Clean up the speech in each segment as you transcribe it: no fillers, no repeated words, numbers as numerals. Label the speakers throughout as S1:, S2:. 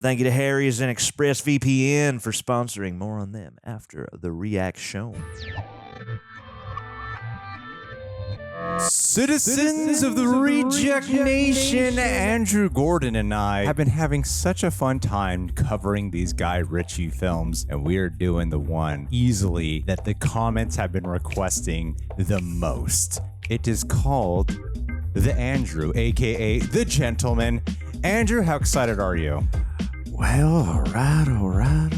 S1: Thank you to Harry's and ExpressVPN for sponsoring. More on them after the reaction.
S2: Citizens of the Reject Nation, Andrew Gordon and I have been having such a fun time covering these Guy Ritchie films, and we are doing the one easily that the comments have been requesting the most. It is called The Andrew, aka The Gentleman. Andrew, how excited are you?
S3: Well, all right.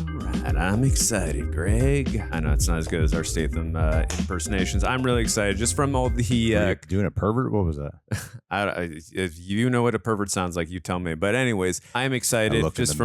S3: I'm excited, Greg. I know it's not as good as our Statham impersonations. I'm really excited just from all the...
S2: doing a pervert? What was that?
S3: If you know what a pervert sounds like, you tell me. But anyways, I'm excited just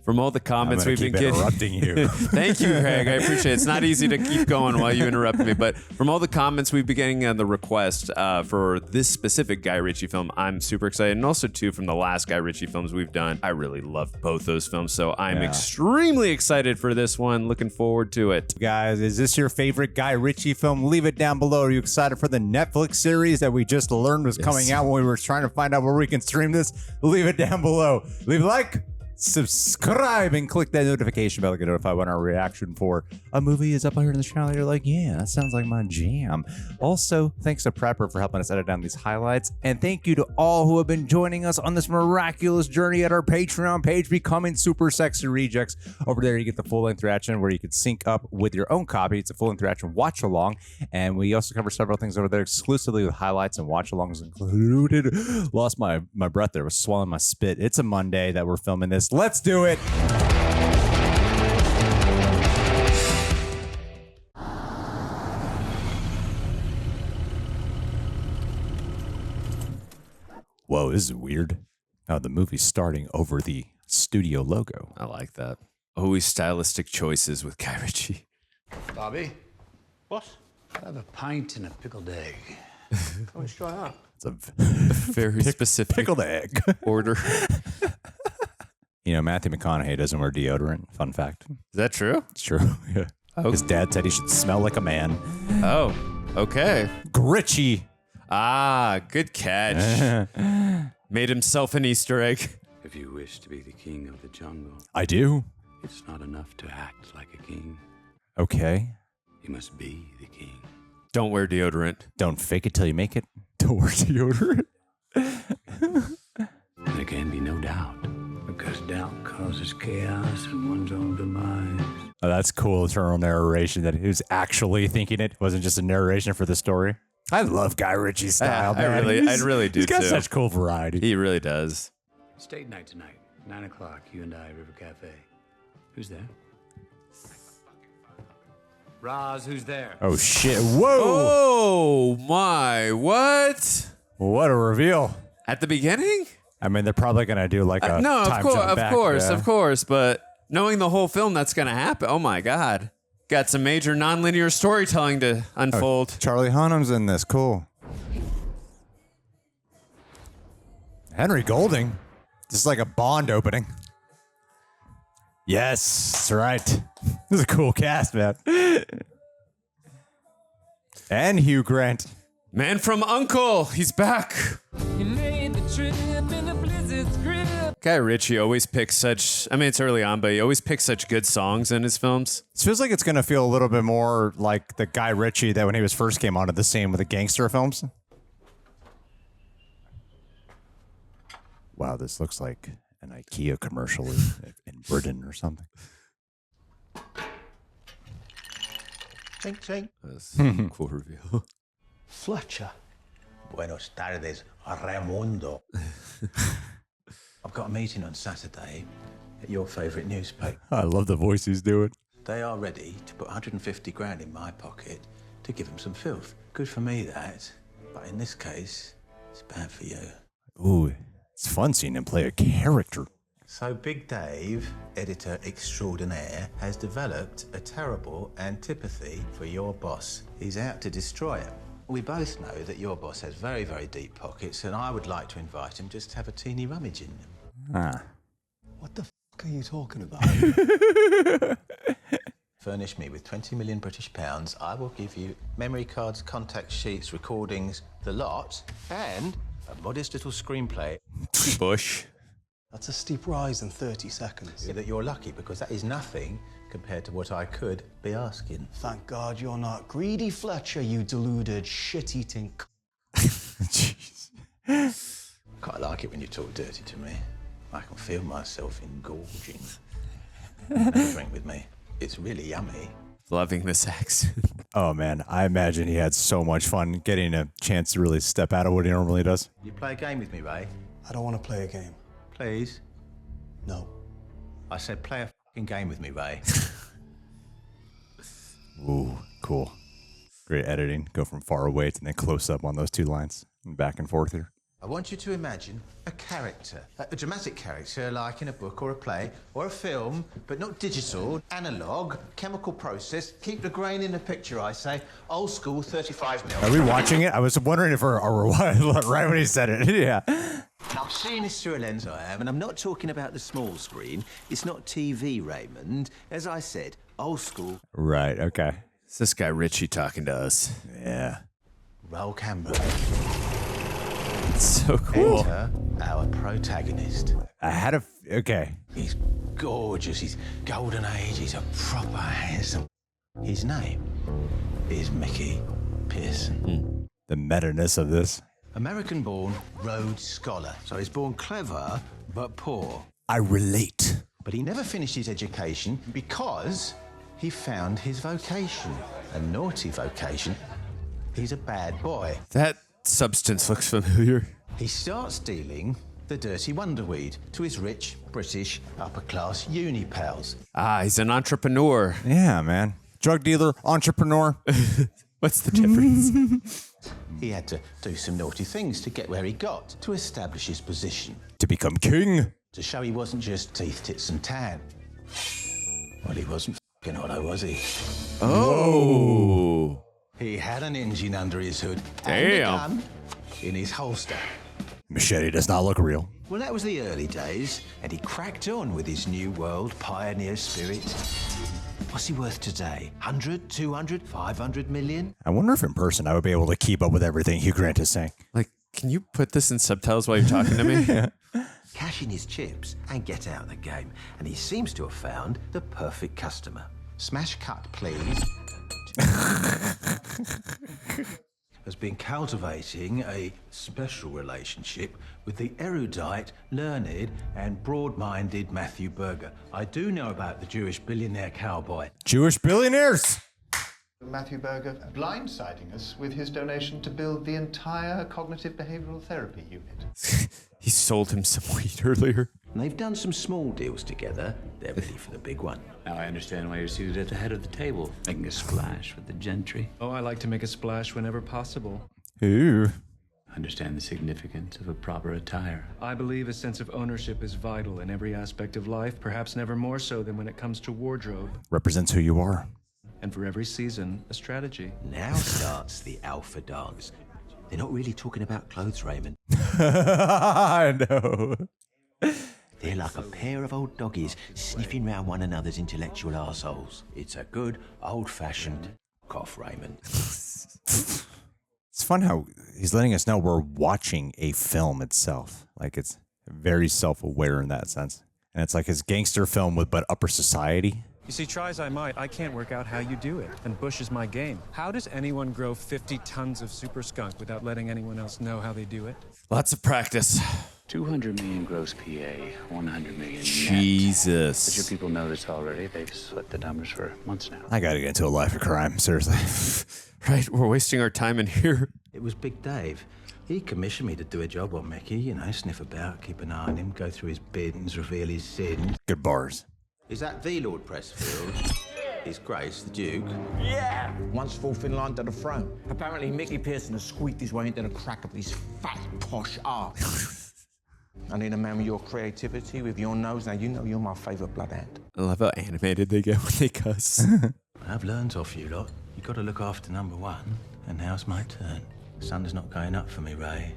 S3: from all the comments we've been getting.
S2: Interrupting you.
S3: Thank you, Greg. I appreciate it. It's not easy to keep going while you interrupt me, but from all the comments we've been getting on the request for this specific Guy Ritchie film, I'm super excited. And also, too, from the last Guy Ritchie films we've done, I really loved both those films. So I'm extremely excited for this one. Looking forward to it.
S2: Guys, is this your favorite Guy Ritchie film? Leave it down below. Are you excited for the Netflix series that we just learned was coming out when we were trying to find out where we can stream this? Leave it down below. Leave a like, subscribe, and click that notification bell to get notified when our reaction for a movie is up here in the channel. You're like, yeah, that sounds like my jam. Also, thanks to Prepper for helping us edit down these highlights, and thank you to all who have been joining us on this miraculous journey at our Patreon page, becoming Super Sexy Rejects. Over there, you get the full-length reaction where you can sync up with your own copy. It's a full-length reaction watch-along, and we also cover several things over there exclusively with highlights and watch-alongs included. Lost my breath there. Was swallowing my spit. It's a Monday that we're filming this. Let's do it. Whoa, this is weird. Now the movie's starting over the studio logo.
S3: I like that. Always stylistic choices with Guy Ritchie.
S4: Bobby? What? I have a pint and a pickled egg. How much do I have?
S2: It's a
S3: very specific
S2: pickled egg
S3: order.
S2: You know, Matthew McConaughey doesn't wear deodorant. Fun fact.
S3: Is that true?
S2: It's true. Yeah.
S3: Oh.
S2: His dad said he should smell like a man.
S3: Oh, okay.
S2: Ritchie.
S3: Ah, good catch. Made himself an Easter egg.
S4: If you wish to be the king of the jungle,
S2: I do.
S4: it's not enough to act like a king.
S2: Okay.
S4: You must be the king.
S3: Don't wear deodorant.
S2: Don't fake it till you make it. Don't wear deodorant.
S4: There can be no doubt, because doubt causes chaos and one's own demise.
S2: Oh, that's cool. Eternal narration that he was actually thinking it. Wasn't just a narration for the story. I love Guy Ritchie's style, man.
S3: I really do,
S2: He's got
S3: too.
S2: such cool variety.
S3: He really does.
S4: It's date night tonight, 9 o'clock, you and I, River Cafe. Who's there? Roz, who's there?
S2: Oh, shit. Whoa.
S3: Oh, my. What?
S2: What a reveal.
S3: At the beginning?
S2: I mean, they're probably going to do like a
S3: No,
S2: time jump back,
S3: of course. But knowing the whole film, that's going to happen. Oh, my God. Got some major nonlinear storytelling to unfold.
S2: Charlie Hunnam's in this. Cool. Henry Golding. This is like a Bond opening. Yes, that's right. This is a cool cast, man. And Hugh Grant.
S3: Man from Uncle. He's back. Guy Ritchie always picks such, I mean, it's early on, but he always picks such good songs in his films.
S2: It feels like it's going to feel a little bit more like the Guy Ritchie that when he was first came onto the scene with the gangster films. Wow, this looks like an IKEA commercial in Britain or something.
S5: Chink, chink.
S3: That's a cool reveal.
S5: Fletcher. Buenos tardes, Raimundo. I've got a meeting on Saturday at your favourite newspaper.
S2: I love the voice he's doing.
S5: They are ready to put 150 grand in my pocket to give him some filth. Good for me, that. But in this case, it's bad for you.
S2: Ooh, it's fun seeing him play a character.
S5: So Big Dave, editor extraordinaire, has developed a terrible antipathy for your boss. He's out to destroy it. We both know that your boss has very, very deep pockets, and I would like to invite him just to have a teeny rummage in them.
S2: Ah.
S5: What the f*** are you talking about? Furnish me with 20 million British pounds. I will give you memory cards, contact sheets, recordings, the lot, and a modest little screenplay.
S3: Bush.
S6: That's a steep rise in 30 seconds.
S5: That you're lucky, because that is nothing compared to what I could be asking.
S6: Thank God you're not greedy, Fletcher, you deluded, shit-eating
S2: Jeez.
S5: Quite like it when you talk dirty to me. I can feel myself engorging. Have a drink with me. It's really yummy.
S3: Loving this accent.
S2: Oh, man. I imagine he had so much fun getting a chance to really step out of what he normally does.
S5: You play a game with me, Ray?
S6: I don't want to play a game.
S5: Please?
S6: No.
S5: I said play a fucking game with me, Ray.
S2: Ooh, cool. Great editing. Go from far away to then close up on those two lines. And back and forth here.
S5: I want you to imagine a character, a dramatic character like in a book or a play or a film, but not digital, analog, chemical process. Keep the grain in the picture, I say. Old school, 35 mil.
S2: Are we watching it? I was wondering if we're right when he said it. Yeah.
S5: I'm seeing this through a lens, I am, and I'm not talking about the small screen. It's not TV, Raymond. As I said, old school.
S2: Right, okay.
S3: It's this guy Ritchie talking to us.
S2: Yeah.
S5: Roll camera.
S3: It's so cool.
S5: Enter our protagonist.
S2: I had a... Okay.
S5: He's gorgeous. He's golden age. He's a proper handsome. His name is Mickey Pearson.
S2: The meta-ness of this.
S5: American-born Rhodes Scholar. So he's born clever, but poor.
S2: I relate.
S5: But he never finished his education because he found his vocation. A naughty vocation. He's a bad boy.
S3: That substance looks familiar.
S5: He starts dealing the dirty wonderweed to his rich, British, upper-class uni pals.
S3: Ah, he's an entrepreneur.
S2: Yeah, man. Drug dealer, entrepreneur.
S3: What's the difference?
S5: He had to do some naughty things to get where he got, to establish his position,
S2: To become king.
S5: to show he wasn't just teeth, tits and tan. Well, he wasn't f***ing Otto, was he?
S3: Oh.
S5: He had an engine under his hood and a
S3: Damn.
S5: gun in his holster.
S2: Machete does not look real.
S5: Well, that was the early days, and he cracked on with his new world pioneer spirit. What's he worth today? 100, 200, 500 million?
S2: I wonder if in person I would be able to keep up with everything Hugh Grant is saying.
S3: Like, can you put this in subtitles while you're talking to me?
S5: Cash in his chips and get out of the game. And he seems to have found the perfect customer. Smash cut, please. Has been cultivating a special relationship with the erudite, learned, and broad-minded Matthew Berger. I do know about the Jewish billionaire cowboy.
S2: Jewish billionaires.
S7: Matthew Berger blindsiding us with his donation to build the entire cognitive behavioral therapy unit.
S3: He sold him some weed earlier.
S5: And they've done some small deals together. They're ready for the big one.
S8: Now I understand why you're seated at the head of the table, making a splash with the gentry.
S9: Oh, I like to make a splash whenever possible.
S2: Ooh.
S8: Understand the significance of a proper attire.
S9: I believe a sense of ownership is vital in every aspect of life, perhaps never more so than when it comes to wardrobe.
S2: Represents who you are.
S9: And for every season, a strategy.
S5: Now starts the alpha dance. They're not really talking about clothes, Raymond.
S2: I know.
S5: They're like a pair of old doggies sniffing round one another's intellectual arseholes. It's a good, old-fashioned cough, Raymond.
S2: It's fun how he's letting us know we're watching a film itself. Like, it's very self-aware in that sense. And it's like his gangster film with but upper society.
S9: You see, try as I might, I can't work out how you do it. And Bush is my game. How does anyone grow 50 tons of super skunk without letting anyone else know how they do it?
S3: Lots of practice.
S8: 200 million gross PA, 100 million net. But your
S3: Jesus.
S8: people know this already. They've split the numbers for months now.
S2: I gotta get into a life of crime, seriously.
S3: Right, we're wasting our time in here.
S5: It was Big Dave. He commissioned me to do a job on Mickey, you know, sniff about, keep an eye on him, go through his bins, reveal his sins.
S2: Good bars.
S5: Is that the Lord Pressfield? His Grace, the Duke?
S10: Yeah! Once fourth in line to the throne. Apparently, Mickey Pearson has squeaked his way into the crack of his fat, posh arse. I need a man with your creativity, with your nose. Now, you know you're my favourite bloodhound.
S3: I love how animated they get when they cuss.
S5: I've learned off you lot. You've got to look after number one, and now's my turn. The sun's not going up for me, Ray.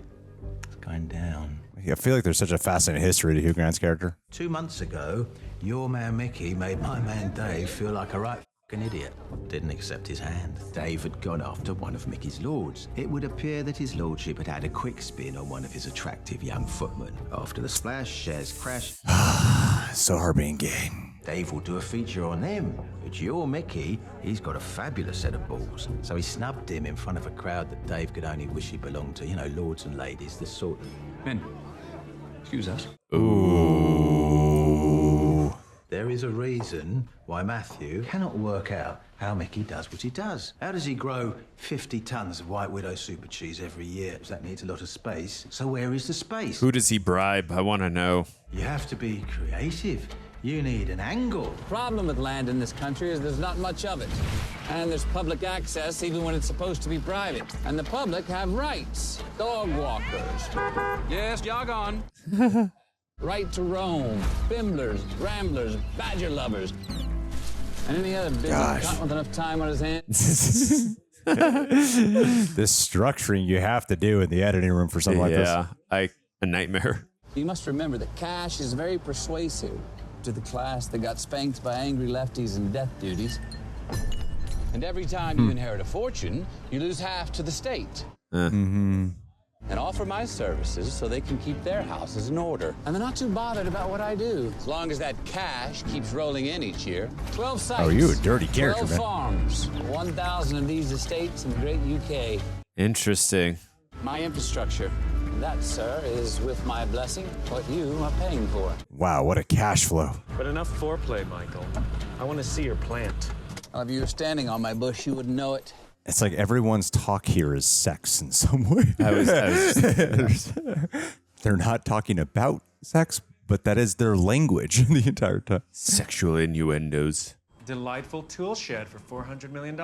S5: It's going down.
S2: I feel like there's such a fascinating history to Hugh Grant's character.
S5: 2 months ago, your man Mickey made my man Dave feel like a right an idiot. Didn't accept his hand. Dave had gone after one of Mickey's lords. It would appear that his lordship had had a quick spin on one of his attractive young footmen. After the splash, shares crash.
S2: So hard being gay.
S5: Dave will do a feature on him. But your Mickey, he's got a fabulous set of balls. So he snubbed him in front of a crowd that Dave could only wish he belonged to. You know, lords and ladies, the sort of...
S8: Men, excuse us.
S2: Ooh.
S5: There is a reason why Matthew cannot work out how Mickey does what he does. How does he grow 50 tons of White Widow super cheese every year? That needs a lot of space. So where is the space?
S3: Who does he bribe? I want to know.
S5: You have to be creative. You need an angle.
S11: The problem with land in this country is there's not much of it. And there's public access even when it's supposed to be private. And the public have rights. Dog walkers. Yes, jog on. Right to roam. Bimblers, ramblers, badger lovers. And any other busy cunt with enough time on his hands.
S2: This structuring you have to do in the editing room for something like this.
S3: Yeah, a nightmare.
S11: You must remember that cash is very persuasive to the class that got spanked by angry lefties and death duties. And every time you inherit a fortune, you lose half to the state. And offer my services so they can keep their houses in order. And they're not too bothered about what I do, as long as that cash keeps rolling in each year. 12 sites.
S2: Oh, you a dirty character,
S11: 12
S2: man.
S11: farms. 1,000 of these estates in the great UK.
S3: Interesting.
S11: My infrastructure. That, sir, is, with my blessing, what you are paying for.
S2: Wow, what a cash flow.
S9: But enough foreplay, Michael. I want to see your plant.
S11: Well, if you were standing on my bush, you wouldn't know it.
S2: It's like everyone's talk here is sex in some way. They're not talking about sex, but that is their language the entire time.
S3: Sexual innuendos.
S9: Delightful tool shed for $400 million.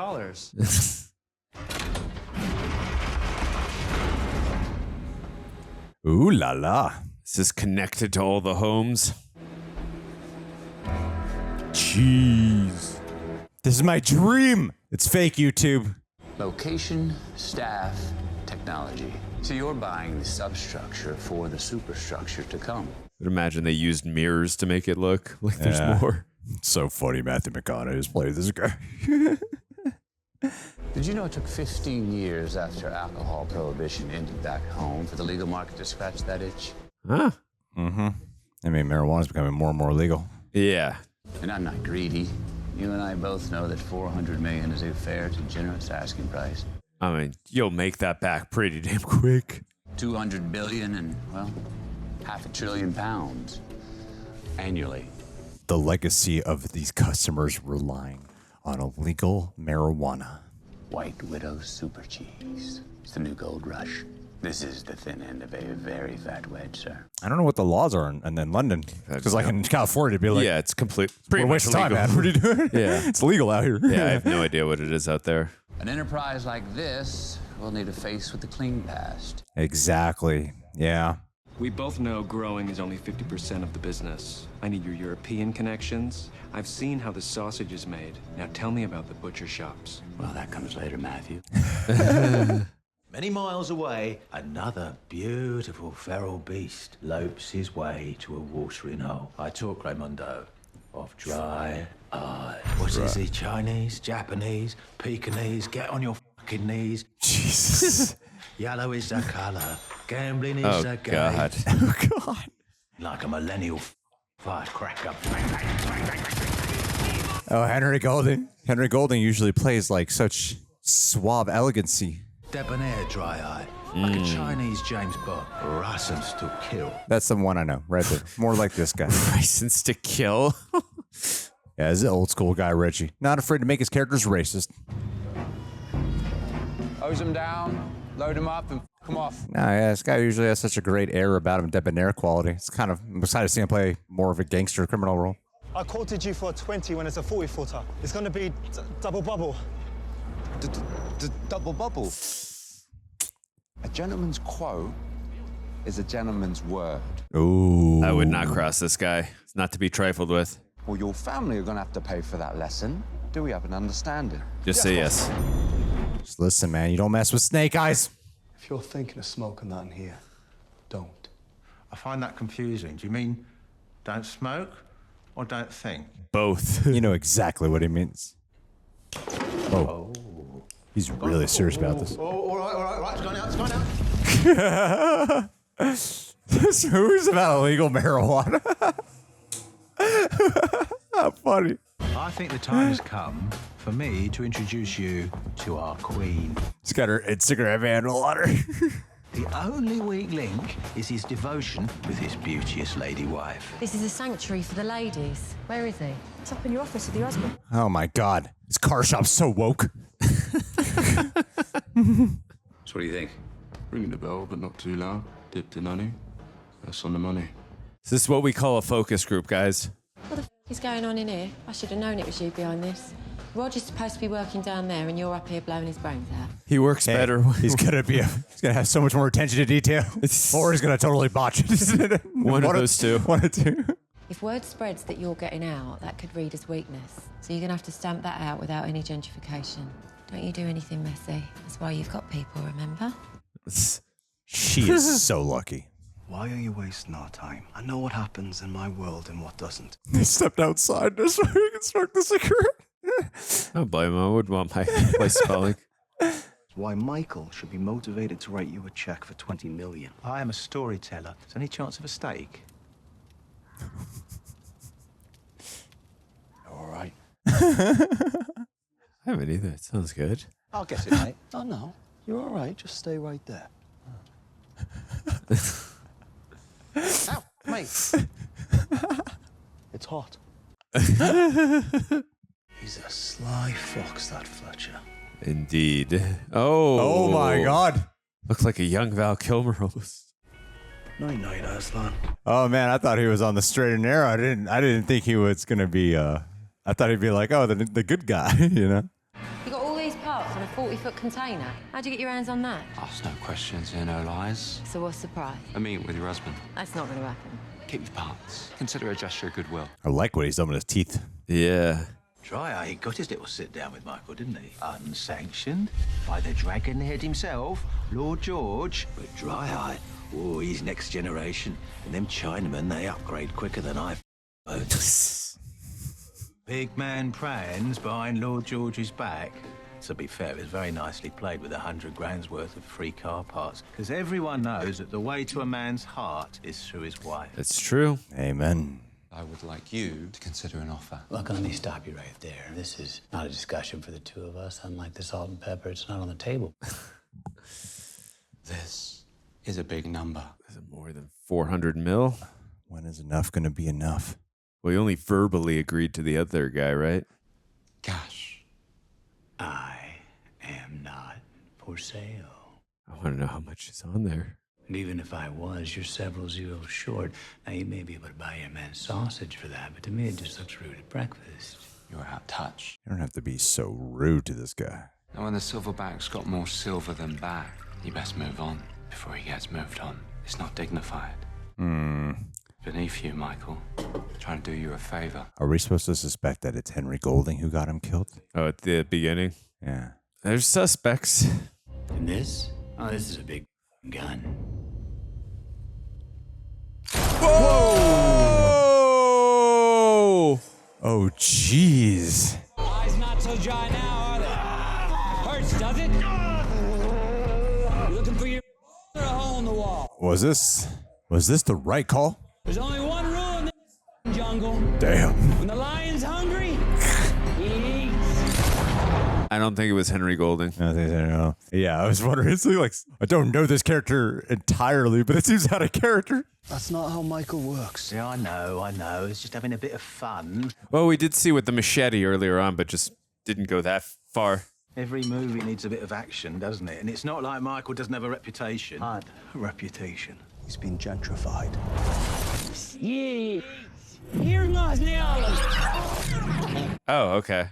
S2: Ooh la la.
S3: This is connected to all the homes.
S2: Jeez. This is my dream. It's fake YouTube.
S8: Location, staff, technology. So you're buying the substructure for the superstructure to come.
S3: I'd imagine they used mirrors to make it look like there's more.
S2: It's so funny Matthew McConaughey has played this guy.
S8: Did you know it took 15 years after alcohol prohibition ended back home for the legal market to scratch that itch?
S3: Huh?
S2: Mm-hmm. I mean, marijuana's becoming more and more legal.
S3: Yeah.
S8: And I'm not greedy. You and I both know that $400 million is a fair to generous asking price.
S3: I mean, you'll make that back pretty damn quick.
S8: $200 billion and, well, £500 billion annually.
S2: The legacy of these customers relying on illegal marijuana.
S8: White Widow super cheese. It's the new gold rush. This is the thin end of a very fat wedge, sir.
S2: I don't know what the laws are in London. Because like in California, it'd be like,
S3: yeah, it's complete.
S2: what
S3: Pretty
S2: a
S3: much
S2: waste of time,
S3: illegal.
S2: man. What are you doing?
S3: Yeah.
S2: It's legal out here.
S3: Yeah, I have no idea what it is out there.
S8: An enterprise like this will need a face with a clean past.
S2: Exactly. Yeah.
S9: We both know growing is only 50% of the business. I need your European connections. I've seen how the sausage is made. Now tell me about the butcher shops.
S8: Well, that comes later, Matthew.
S5: Many miles away, another beautiful feral beast lopes his way to a watering hole. I talk, Raymondo, of dry eye. What is he? Chinese? Japanese? Pekingese? Get on your fucking knees.
S2: Jesus.
S5: Yellow is the colour. Gambling is the game.
S3: God.
S2: Oh, God.
S5: Like a millennial firecracker.
S2: Oh, Henry Golding. Henry Golding usually plays like such suave elegancy.
S5: Debonair dry eye. Like a Chinese James Bond. License to kill.
S2: That's the one I know, right there. More like this guy.
S3: License to kill.
S2: Yeah, this is old school Guy Ritchie. Not afraid to make his characters racist.
S11: Hose them down, load them up, and come off.
S2: Nah, yeah, this guy usually has such a great air about him, debonair quality. It's kind of, I'm excited to see him play more of a gangster criminal role.
S6: I quoted you for a 20 when it's a 40-footer. It's going to be double bubble.
S12: Double bubble. A gentleman's quote is a gentleman's word.
S2: Ooh.
S3: I would not cross this guy. It's not to be trifled with.
S12: Well, your family are going to have to pay for that lesson. Do we have an understanding?
S3: Just say yes.
S2: Just listen, man. You don't mess with snake eyes.
S6: If you're thinking of smoking that in here, don't.
S5: I find that confusing. Do you mean don't smoke or don't think?
S3: Both.
S2: You know exactly what he means. Oh. He's really serious about this.
S5: Oh, all right, it's gone out.
S2: This movie's about illegal marijuana. How funny.
S5: I think the time has come for me to introduce you to our queen.
S2: She's got her Instagram handle on her.
S5: The only weak link is his devotion with his beauteous lady wife.
S13: This is a sanctuary for the ladies. Where is he? It's up in your office with your husband.
S2: Oh my God. This car shop's so woke.
S14: So what do you think?
S15: Ringing the bell, but not too loud. Dipped in honey. That's on the money.
S3: Is this what we call a focus group, guys?
S13: What the f is going on in here? I should have known it was you behind this. Roger's supposed to be working down there, and you're up here blowing his brains out.
S3: He works better.
S2: He's gonna have so much more attention to detail, or he's gonna totally botch it.
S3: One of those two.
S2: One or two.
S13: If word spreads that you're getting out, that could read as weakness. So you're gonna have to stamp that out without any gentrification. Don't you do anything messy. That's why you've got people, remember?
S2: She is so lucky.
S16: Why are you wasting our time? I know what happens in my world and what doesn't.
S2: He stepped outside just so he can smoke the cigarette.
S3: I don't blame him. I would want my place smelling.
S16: Why Michael should be motivated to write you a check for 20 million.
S5: I am a storyteller. Is there any chance of a steak?
S16: All right.
S3: I haven't either. It sounds good.
S16: I'll get it, mate. Oh, no. You're all right. Just stay right there. Ow, mate. It's hot. He's a sly fox, that Fletcher.
S3: Indeed. Oh
S2: my God.
S3: Looks like a young Val Kilmer almost.
S16: Night, Aslan.
S2: Oh man, I thought he was on the straight and narrow. I didn't think he was gonna be. I thought he'd be like, oh, the good guy, you know.
S13: You got all these parts in a 40-foot container. How'd you get your hands on that?
S14: Ask no questions, hear no lies.
S13: So what's the price?
S14: A meet with your husband.
S13: That's not going to happen.
S14: Keep the parts. Consider a gesture of goodwill.
S2: I like what he's done with his teeth.
S3: Yeah.
S5: Dry Eye got his little sit down with Michael, didn't he? Unsanctioned by the dragonhead himself, Lord George. But Dry Eye, oh, he's next generation. And them Chinamen, they upgrade quicker than I. Big man plans behind Lord George's back. To be fair, it was very nicely played with 100 grand's worth of free car parts. Because everyone knows that the way to a man's heart is through his wife.
S3: It's true.
S2: Amen.
S14: I would like you to consider an offer.
S4: Look, let me stop you right there. This is not a discussion for the two of us. Unlike the salt and pepper, it's not on the table.
S14: This is a big number.
S3: Is it more than 400 mil?
S2: When is enough going to be enough?
S3: Well, you only verbally agreed to the other guy, right?
S14: Cash.
S4: I am not for sale.
S3: I want to know how much is on there.
S4: And even if I was, you're several zeros short. Now, you may be able to buy your man sausage for that, but to me, it just looks rude at breakfast.
S14: You're out of touch.
S2: You don't have to be so rude to this guy.
S14: And when the silverback's got more silver than back, you best move on before he gets moved on. It's not dignified. Beneath you, Michael. Trying to do you a favor.
S2: Are we supposed to suspect that it's Henry Golding who got him killed?
S3: Oh, at the beginning?
S2: Yeah.
S3: There's suspects.
S4: And this? Oh, this is a big gun.
S3: Whoa!
S2: Oh, jeez.
S11: Eyes not so dry now, are they? Hurts, does it? You looking for your or a hole in the wall?
S2: Was this the right call?
S11: There's only one rule in the jungle.
S2: Damn.
S11: When the lion's hungry, he eats.
S3: I don't think it was Henry Golding.
S2: No. Yeah, I was wondering. It's like I don't know this character entirely, but it seems out of character.
S16: That's not how Michael works.
S5: Yeah, I know. It's just having a bit of fun.
S3: Well, we did see with the machete earlier on, but just didn't go that far.
S5: Every movie needs a bit of action, doesn't it? And it's not like Michael doesn't have a reputation.
S16: Had a reputation. He's been gentrified.
S11: Yeah. Here's my
S3: Oh, okay.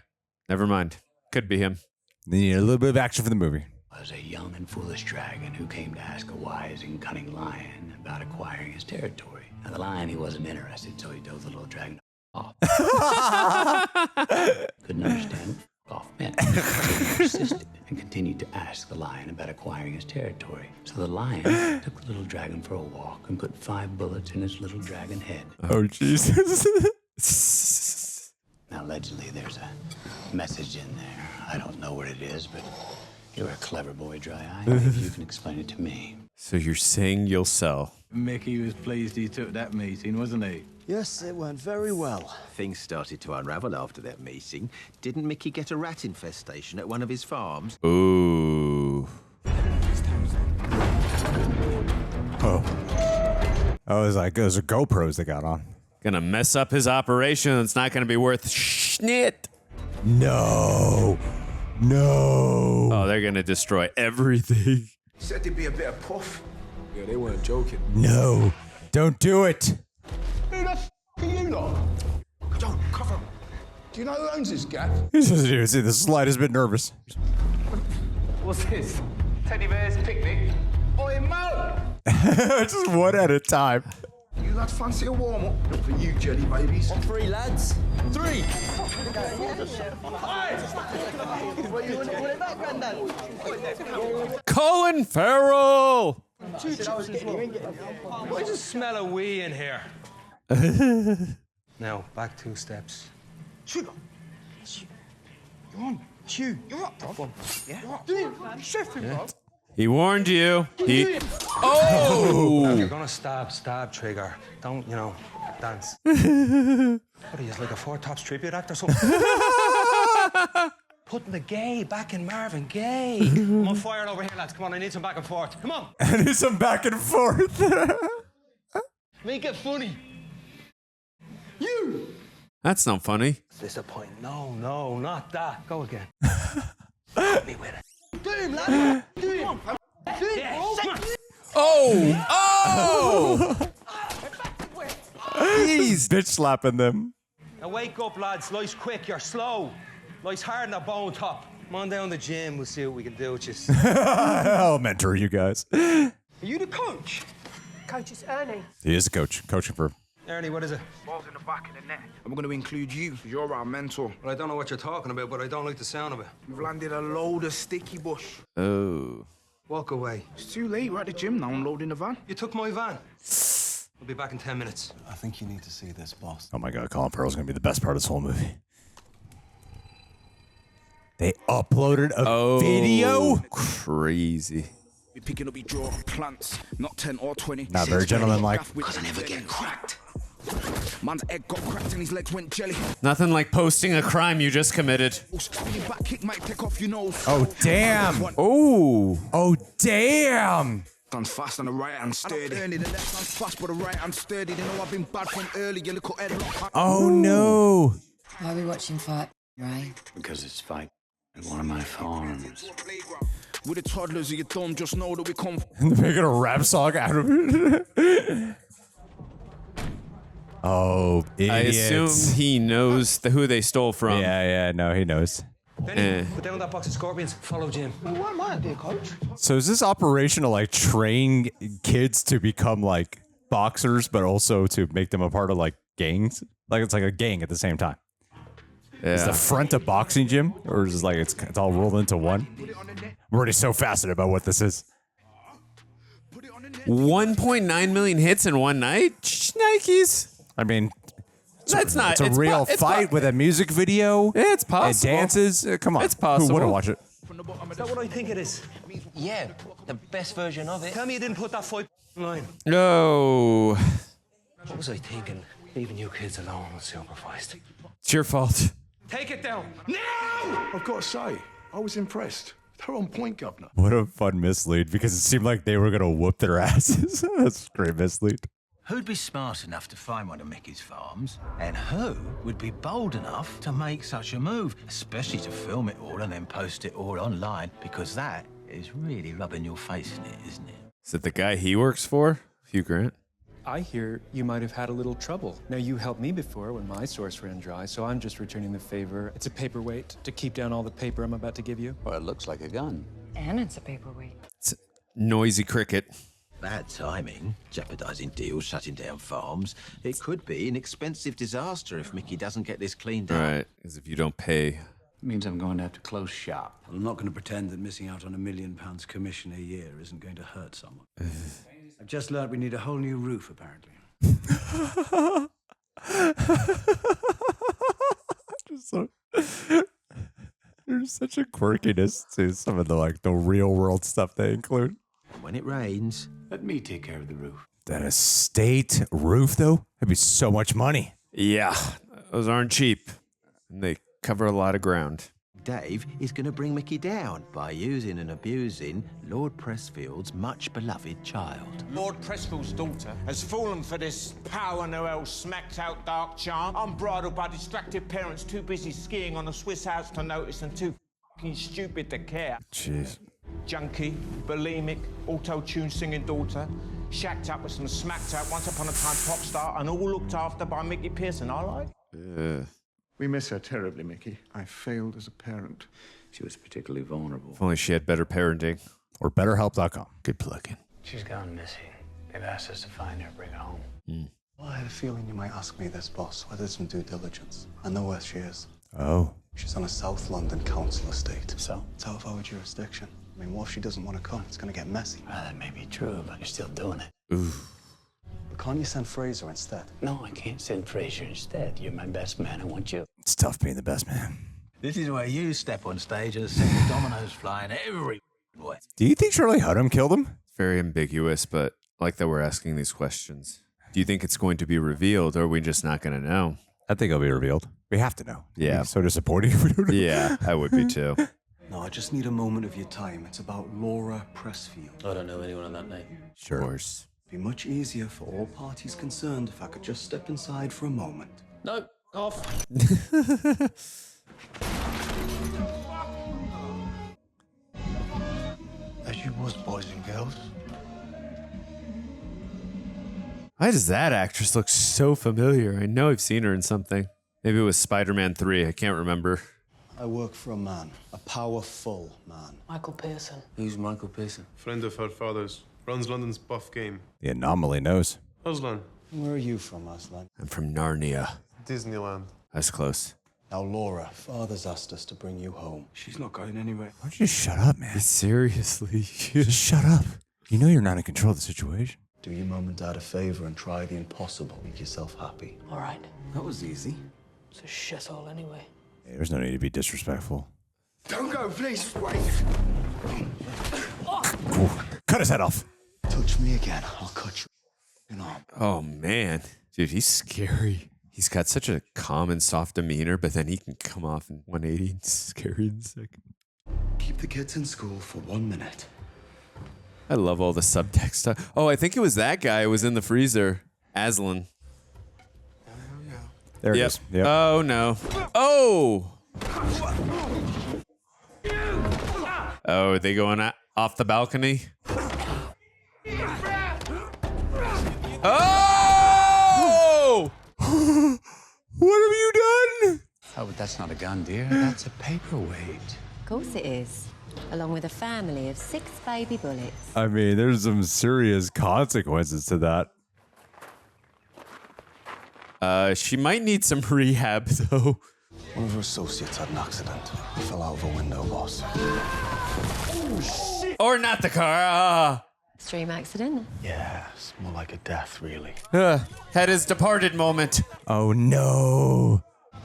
S3: Never mind. Could be him.
S2: They need a little bit of action for the movie.
S4: Was a young and foolish dragon who came to ask a wise and cunning lion about acquiring his territory. Now, the lion, he wasn't interested, so he told the little dragon off. Couldn't understand what off meant. So he persisted and continued to ask the lion about acquiring his territory. So the lion took the little dragon for a walk and put 5 bullets in his little dragon head.
S2: Oh, Jesus.
S4: Now, allegedly, there's a message in there. I don't know what it is, but you're a clever boy, Dry Eye. Maybe you can explain it to me.
S3: So you're saying you'll sell?
S17: Mickey was pleased he took that meeting, wasn't he?
S18: Yes, it went very well.
S19: Things started to unravel after that meeting. Didn't Mickey get a rat infestation at one of his farms?
S3: Ooh.
S2: Oh. Oh, it was like those are GoPros they got on.
S3: Gonna mess up his operation. It's not gonna be worth schnit.
S2: No. No.
S3: Oh, they're gonna destroy everything.
S17: Said there'd be a bit of puff. Yeah, they weren't joking.
S2: No. Don't do it.
S17: Who the f are you lot? Don't cover him. Do you know who owns this gap?
S2: He doesn't even see the slightest bit nervous.
S17: What's this? Teddy bear's picnic? Oi, Mo!
S2: Just one at a time.
S17: You lads fancy a warm-up? For you, jelly babies.
S18: On 3, lads.
S17: 3!
S3: Colin Farrell!
S20: What's the smell of wee in here? Now, back 2 steps.
S17: Sugar. You're on. Hugh, you're up, bro. Yeah? You're up. You're chefing, bro.
S3: He warned you. He.
S20: Now,
S3: Oh!
S20: if you're gonna stab trigger. Don't, dance. What are you, like a Four Tops tribute act or something? Putting the gay back in Marvin Gaye. I'm on fire over here, lads. Come on, I need some back and forth. Come on.
S2: I need some back and forth.
S20: Make it funny.
S17: You!
S3: That's not funny.
S20: Disappointing. No, not that. Go again. Help me with it.
S17: Do him, lad. Do him. Do him, bro.
S3: Oh!
S2: He's bitch slapping them.
S20: Now wake up, lads. Life's quick. You're slow. Life's hard in the bone top. Come on down the gym. We'll see what we can do with you.
S2: I'll mentor you guys.
S20: Are you the coach?
S21: Coach, it's Ernie.
S2: He is a coach. Coaching for.
S20: Ernie, what is it?
S17: Ball's in the back of the net. I'm going to include you, because you're our mentor.
S20: Well, I don't know what you're talking about, but I don't like the sound of it.
S17: We've landed a load of sticky bush.
S3: Oh.
S20: Walk away.
S17: It's too late. We're at the gym now, unloading the van.
S20: You took my van. I'll be back in 10 minutes.
S16: I think you need to see this, boss.
S2: Oh my God, Colin Farrell's gonna be the best part of this whole movie. They uploaded a video.
S3: Crazy.
S17: We're picking up your draw plants, not 10 or 20.
S2: Not very gentlemanlike.
S17: Because I never get cracked. Man's egg got cracked and his legs went jelly.
S3: Nothing like posting a crime you just committed.
S17: Your back kick might take off your nose.
S2: Oh damn! Oh! Oh damn!
S17: Guns fast on the right hand sturdy. The left hand's fast, but the right hand sturdy. They know I've been bad from early. Your little head lock.
S2: Oh no!
S13: Why are we watching Fight, Ray?
S4: Because it's fight at one of my farms.
S17: With the toddlers of your thumb, just know that we come.
S2: And they're making a rap song out of it. Oh, idiots.
S3: I assume he knows who they stole from.
S2: Yeah, no, he knows.
S20: Benny, put down that box of scorpions. Follow Jim.
S17: Well, what am I, dear coach?
S2: So is this operation to like train kids to become like boxers, but also to make them a part of like gangs? Like it's like a gang at the same time.
S3: Yeah.
S2: Is the front a boxing gym, or is it like it's all rolled into one? I'm already so fascinated about what this is.
S3: 1.9 million hits in one night? Nikes.
S2: I mean,
S3: that's not.
S2: It's a real fight with a music video.
S3: Yeah, it's possible.
S2: And dances. Come on.
S3: It's possible.
S2: Who wouldn't watch it?
S20: Is that what I think it is?
S18: Yeah, the best version of it.
S20: Tell me you didn't put that fight line.
S3: No.
S20: What was I thinking? Leaving you kids alone unsupervised.
S3: It's your fault.
S20: Take it down. No!
S17: I've got to say, I was impressed. They're on point, Governor.
S2: What a fun mislead, because it seemed like they were going to whoop their asses. That's a great mislead.
S5: Who'd be smart enough to find one of Mickey's farms? And who would be bold enough to make such a move? Especially to film it all and then post it all online, because that is really rubbing your face in it, isn't it?
S3: Is it the guy he works for? Hugh Grant?
S9: I hear you might have had a little trouble. Now, you helped me before when my source ran dry, so I'm just returning the favor. It's a paperweight to keep down all the paper I'm about to give you.
S8: Well, it looks like a gun.
S13: And it's a paperweight.
S3: It's a noisy cricket.
S5: Bad timing, jeopardizing deals, shutting down farms. It could be an expensive disaster if Mickey doesn't get this cleaned up.
S3: Right, because if you don't pay.
S8: It means I'm going to have to close shop.
S16: Well, I'm not going to pretend that missing out on £1 million commission a year isn't going to hurt someone. I've just learned we need a whole new roof, apparently.
S2: such a quirkiness to some of the real world stuff they include.
S19: When it rains,
S4: Let me take care of the roof.
S2: That estate roof, though, that'd be so much money.
S3: Yeah, those aren't cheap. And they cover a lot of ground.
S19: Dave is going to bring Mickey down by using and abusing Lord Pressfield's much beloved child.
S10: Lord Pressfield's daughter has fallen for this power Noel smacked out dark charm, unbridled by distracted parents too busy skiing on a Swiss house to notice and too fucking stupid to care.
S2: Jeez.
S10: Junkie, bulimic, auto-tune singing daughter, shacked up with some smacked out once upon a time pop star, and all looked after by Mickey Pearson. I like.
S7: We miss her terribly, Mickey. I failed as a parent.
S4: She was particularly vulnerable.
S3: If only she had better parenting.
S2: Or BetterHelp.com. Good plug-in.
S4: She's gone missing. They've asked us to find her and bring her home.
S21: Well, I had a feeling you might ask me this, boss. I did some due diligence. I know where she is.
S2: Oh.
S21: She's on a South London council estate. So? It's out of our jurisdiction. I mean, what if she doesn't want to come? It's going to get messy.
S4: Well, that may be true, but you're still doing it.
S21: But can't you send Fraser instead?
S4: No, I can't send Fraser instead. You're my best man. I want you.
S2: It's tough being the best man.
S19: This is where you step on stage and send the dominoes flying every way.
S2: Do you think Charlie Hunnam killed him?
S3: It's very ambiguous, but I like that we're asking these questions. Do you think it's going to be revealed, or are we just not going to know?
S2: I think it'll be revealed. We have to know.
S3: Yeah.
S2: It'd be so disappointing if we don't know.
S3: Yeah, I would be too.
S21: No, I just need a moment of your time. It's about Laura Pressfield.
S18: I don't know anyone on that name.
S2: Sure.
S3: Of course.
S21: It'd be much easier for all parties concerned if I could just step inside for a moment.
S18: No, off.
S21: As you was, boys and girls.
S3: Why does that actress look so familiar? I know I've seen her in something. Maybe it was Spider-Man 3. I can't remember.
S21: I work for a man, a powerful man.
S18: Michael Pearson.
S14: Who's Michael Pearson?
S15: Friend of her father's. Runs London's buff game.
S2: The anomaly knows.
S15: Aslan.
S21: Where are you from, Aslan?
S3: I'm from Narnia.
S15: Disneyland.
S3: That's close.
S21: Now, Laura, Father's asked us to bring you home.
S7: She's not going anywhere.
S2: Why don't you just shut up, man?
S3: Seriously.
S2: Just shut up. You know you're not in control of the situation.
S21: Do your mum and dad a favour and try the impossible. Make yourself happy.
S18: All right.
S21: That was easy.
S18: It's a shithole anyway.
S2: Hey, there's no need to be disrespectful.
S17: Don't go, please. Wait.
S2: Ooh, cut his head off.
S21: Touch me again, I'll cut you.
S3: Oh, man. Dude, he's scary. He's got such a calm and soft demeanor, but then he can come off in 180 and scary in a second.
S21: Keep the kids in school for 1 minute.
S3: I love all the subtext stuff. Oh, I think it was that guy who was in the freezer. Aslan.
S2: There it is. Yep.
S3: Oh, no. Oh! Oh, are they going off the balcony? Oh! What have you done?
S4: Oh, but that's not a gun, dear. That's a paperweight.
S13: Of course it is. Along with a family of 6 baby bullets.
S2: I mean, there's some serious consequences to that.
S3: She might need some rehab, though.
S21: One of her associates had an accident. He fell out of a window, boss.
S3: Or not the car.
S13: Extreme accident?
S21: Yeah, it's more like a death, really.
S3: Had his departed moment.
S2: Oh, no.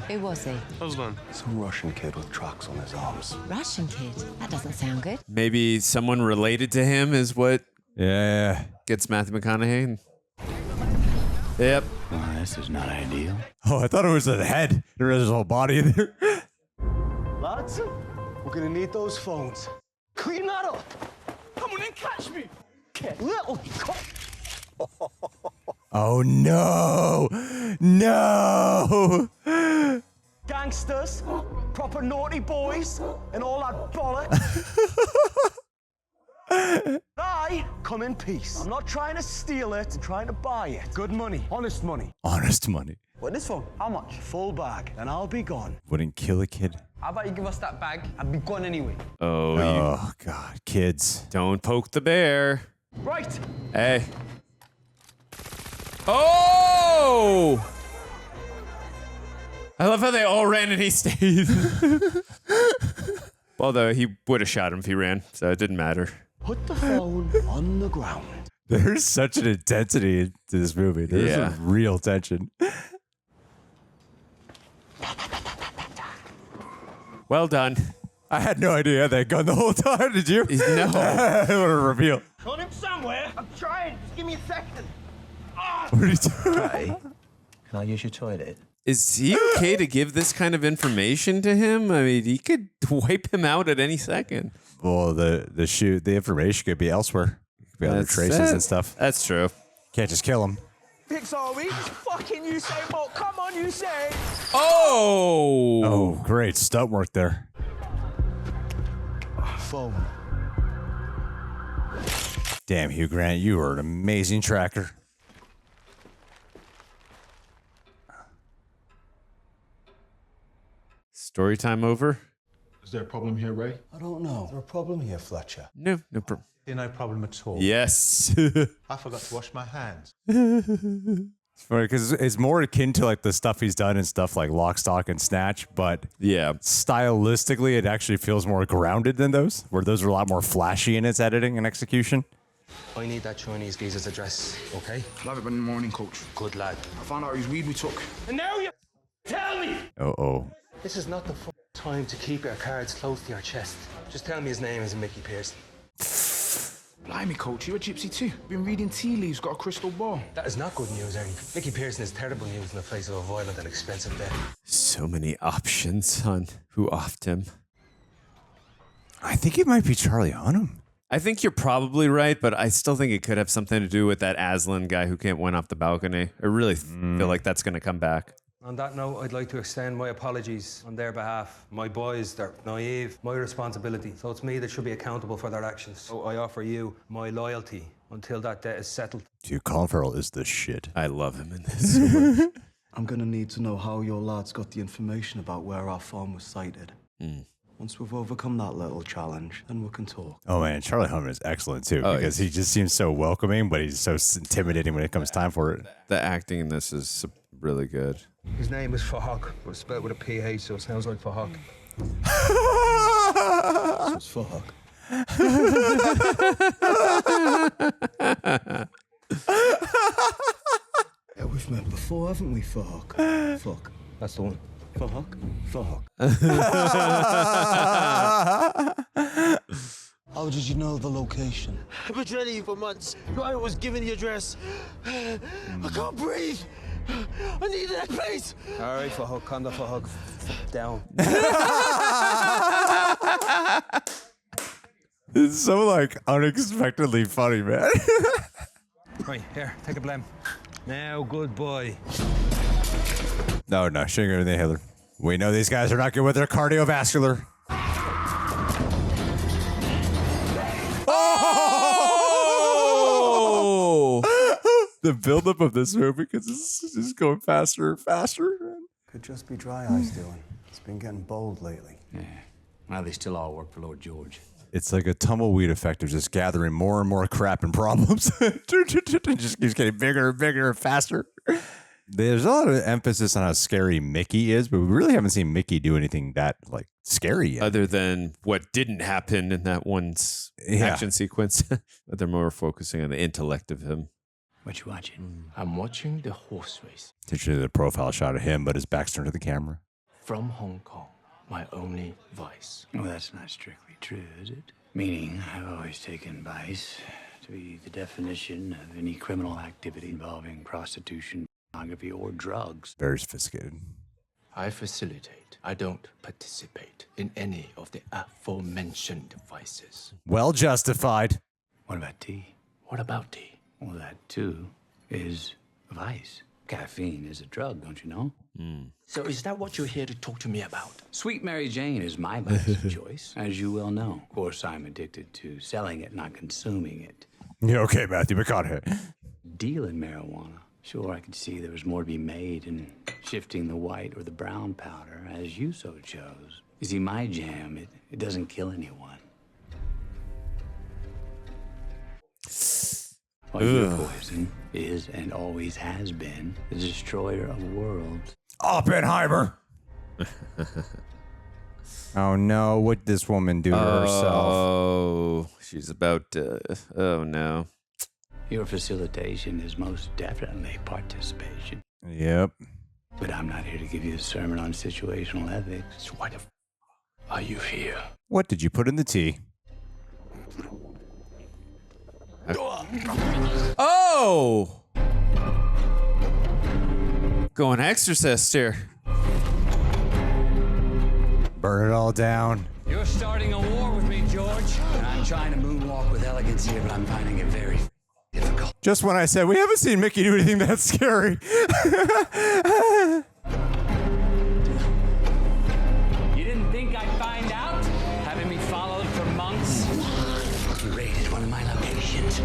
S13: Who was he?
S15: Aslan.
S21: Some Russian kid with tracks on his arms.
S13: Russian kid? That doesn't sound good.
S3: Maybe someone related to him is what gets Matthew McConaughey. Yep.
S4: Well, this is not ideal.
S2: Oh, I thought it was the head. There is his whole body in there.
S17: Lads, we're gonna need those phones. Clean that up. Come on and catch me. Little
S2: Oh, no. No.
S17: gangsters, proper naughty boys, and all that bollocks. I come in peace. I'm not trying to steal it, I'm trying to buy it. Good money, honest money.
S2: Honest money.
S17: What this phone? How much? Full bag, and I'll be gone.
S2: Wouldn't kill a kid.
S22: How about you give us that bag and be gone anyway?
S3: Oh,
S2: God. Kids.
S3: Don't poke the bear.
S17: Right.
S3: Hey. Oh! I love how they all ran and he stayed. Although he would have shot him if he ran, so it didn't matter.
S21: Put the phone on the ground.
S2: There's such an intensity to this movie. There's some real tension.
S3: Well done.
S2: I had no idea that gun the whole time. Did you?
S3: No.
S2: What a reveal.
S17: Got him somewhere. I'm trying. Just give me a second.
S2: What are you doing?
S5: Hey, can I use your toilet?
S3: Is he okay to give this kind of information to him? I mean, he could wipe him out at any second.
S2: Well, the information could be elsewhere. It could be other traces and stuff.
S3: That's true.
S2: Can't just kill him.
S17: Pixar, we fucking Usain Bolt. Come on, Usain.
S3: Oh!
S2: Oh, great stunt work there.
S17: Phone.
S2: Damn, Hugh Grant, you are an amazing tracker.
S3: Story time over?
S7: Is there a problem here, Ray?
S5: I don't know. Is there a problem here, Fletcher?
S3: No problem.
S5: No problem at all.
S2: Yes.
S5: I forgot to wash my hands.
S2: It's funny because it's more akin to like the stuff he's done and stuff like Lock, Stock, and Snatch, but
S3: yeah,
S2: stylistically, it actually feels more grounded than those, where those are a lot more flashy in its editing and execution.
S20: I need that Chinese geezer's address, okay?
S1: I'll have it in the morning, Coach.
S20: Good lad.
S1: I found out his weed we took.
S20: And now you tell me!
S2: Uh-oh.
S20: This is not the time to keep your cards close to your chest. Just tell me his name is Mickey Pearson.
S1: Blimey, Coach, you're a gypsy too. Been reading tea leaves, got a crystal ball.
S20: That is not good news, Ernie. Mickey Pearson is terrible news in the face of a violent and expensive death.
S3: So many options on who offed him.
S2: I think it might be Charlie Hunnam.
S3: I think you're probably right, but I still think it could have something to do with that Aslan guy who went off the balcony. I really feel like that's going to come back.
S20: On that note, I'd like to extend my apologies on their behalf. My boys, they're naive, my responsibility. So it's me that should be accountable for their actions. So I offer you my loyalty until that debt is settled.
S2: Dude, Colin Farrell is the shit.
S3: I love him in this so much.
S21: I'm gonna need to know how your lads got the information about where our farm was sighted. Once we've overcome that little challenge, then we can talk.
S2: Oh man, Charlie Hunnam is excellent too, because he just seems so welcoming, but he's so intimidating when it comes time for it.
S3: The acting in this is really good.
S20: His name is Phuc, but it's spelled with a PH, so it sounds like Phuc.
S21: So it's Phuc. Yeah, we've met before, haven't we, Phuc? Phuc.
S20: That's the one.
S21: Phuc. Phuc. How did you know the location?
S17: I've been training you for months. I was given the address. I can't breathe. I need that place.
S20: All right, Phuc, calm the Phuc down.
S2: It's so like unexpectedly funny, man.
S20: Right, here, take a blem. Now, good boy.
S2: No, she ain't gonna do Hitler. We know these guys are not good with their cardiovascular. Oh! The buildup of this movie, because it's just going faster and faster.
S21: Could just be Dry Eyes doing. It's been getting bold lately.
S4: Yeah. Well, they still all work for Lord George.
S2: It's like a tumbleweed effect of just gathering more and more crap and problems. It just keeps getting bigger and bigger and faster. There's a lot of emphasis on how scary Mickey is, but we really haven't seen Mickey do anything that like scary yet.
S3: Other than what didn't happen in that one action sequence. But they're more focusing on the intellect of him.
S4: What you watching? I'm watching the horse race.
S2: It's usually the profile shot of him, but his back's turned to the camera.
S4: From Hong Kong, my only vice. Well, that's not strictly true, is it? Meaning, I've always taken vice to be the definition of any criminal activity involving prostitution, pornography, or drugs.
S2: Very sophisticated.
S4: I facilitate. I don't participate in any of the aforementioned vices.
S2: Well justified.
S4: What about tea? What about tea? Well, that, too, is a vice. Caffeine is a drug, don't you know? So is that what you're here to talk to me about? Sweet Mary Jane is my vice of choice, as you well know. Of course, I'm addicted to selling it, not consuming it.
S2: Yeah, okay, Matthew McConaughey.
S4: Dealing marijuana. Sure, I could see there was more to be made in shifting the white or the brown powder, as you so chose. You see, my jam, it doesn't kill anyone. Well, your poison is and always has been the destroyer of worlds.
S2: Oppenheimer! Oh no, what'd this woman do to herself?
S3: Oh, she's about to... Oh no.
S4: Your facilitation is most definitely participation.
S2: Yep.
S4: But I'm not here to give you a sermon on situational ethics.
S3: So why the
S4: are you here?
S2: What did you put in the tea?
S3: Oh! Going exorcist here.
S2: Burn it all down.
S11: You're starting a war with me, George. And I'm trying to moonwalk with elegance here, but I'm finding it very difficult.
S2: Just when I said we haven't seen Mickey do anything that scary.
S11: You didn't think I'd find out? Having me followed for months? You raided one of my locations.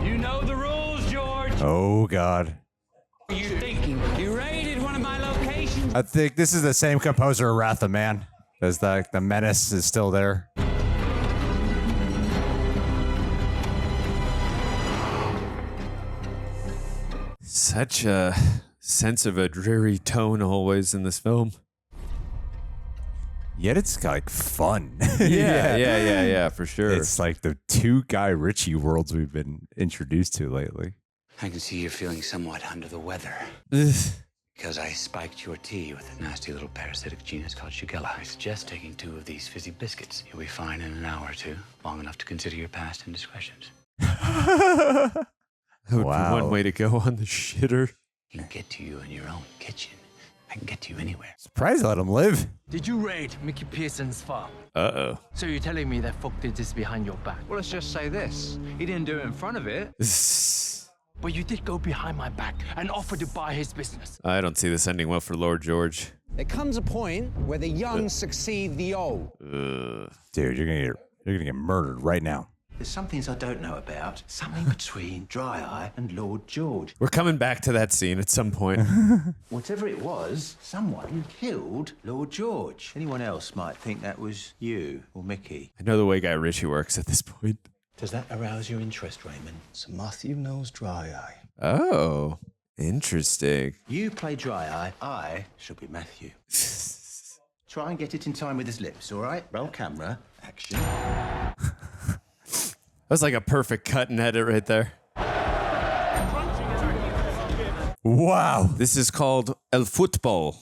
S11: You know the rules, George.
S2: Oh, God.
S11: What are you thinking? You raided one of my locations.
S2: I think this is the same composer of Wrath of Man. As the menace is still there.
S3: Such a sense of a dreary tone always in this film.
S2: Yet it's like fun.
S3: Yeah, for sure.
S2: It's like the two Guy Ritchie worlds we've been introduced to lately.
S8: I can see you're feeling somewhat under the weather. Because I spiked your tea with a nasty little parasitic genus called Shigella. I suggest taking 2 of these fizzy biscuits. You'll be fine in an hour or 2, long enough to consider your past indiscretions.
S3: That would be one way to go on the shitter.
S8: I can get to you in your own kitchen. I can get to you anywhere.
S2: Surprised I let him live.
S17: Did you raid Mickey Pearson's farm?
S3: Uh-oh.
S17: So you're telling me that Phuc did this behind your back?
S1: Well, let's just say this. He didn't do it in front of it.
S17: But you did go behind my back and offer to buy his business.
S3: I don't see this ending well for Lord George.
S6: There comes a point where the young succeed the old.
S2: Dude, you're gonna get murdered right now.
S5: There's some things I don't know about. Something between Dry Eye and Lord George.
S3: We're coming back to that scene at some point.
S5: Whatever it was, someone killed Lord George. Anyone else might think that was you or Mickey.
S3: I know the way Guy Ritchie works at this point.
S5: Does that arouse your interest, Raymond?
S21: So Matthew knows Dry Eye.
S3: Oh, interesting.
S5: You play Dry Eye, I shall be Matthew. Try and get it in time with his lips, all right? Roll camera, action.
S3: That was like a perfect cut and edit right there.
S2: Wow.
S3: This is called El Football.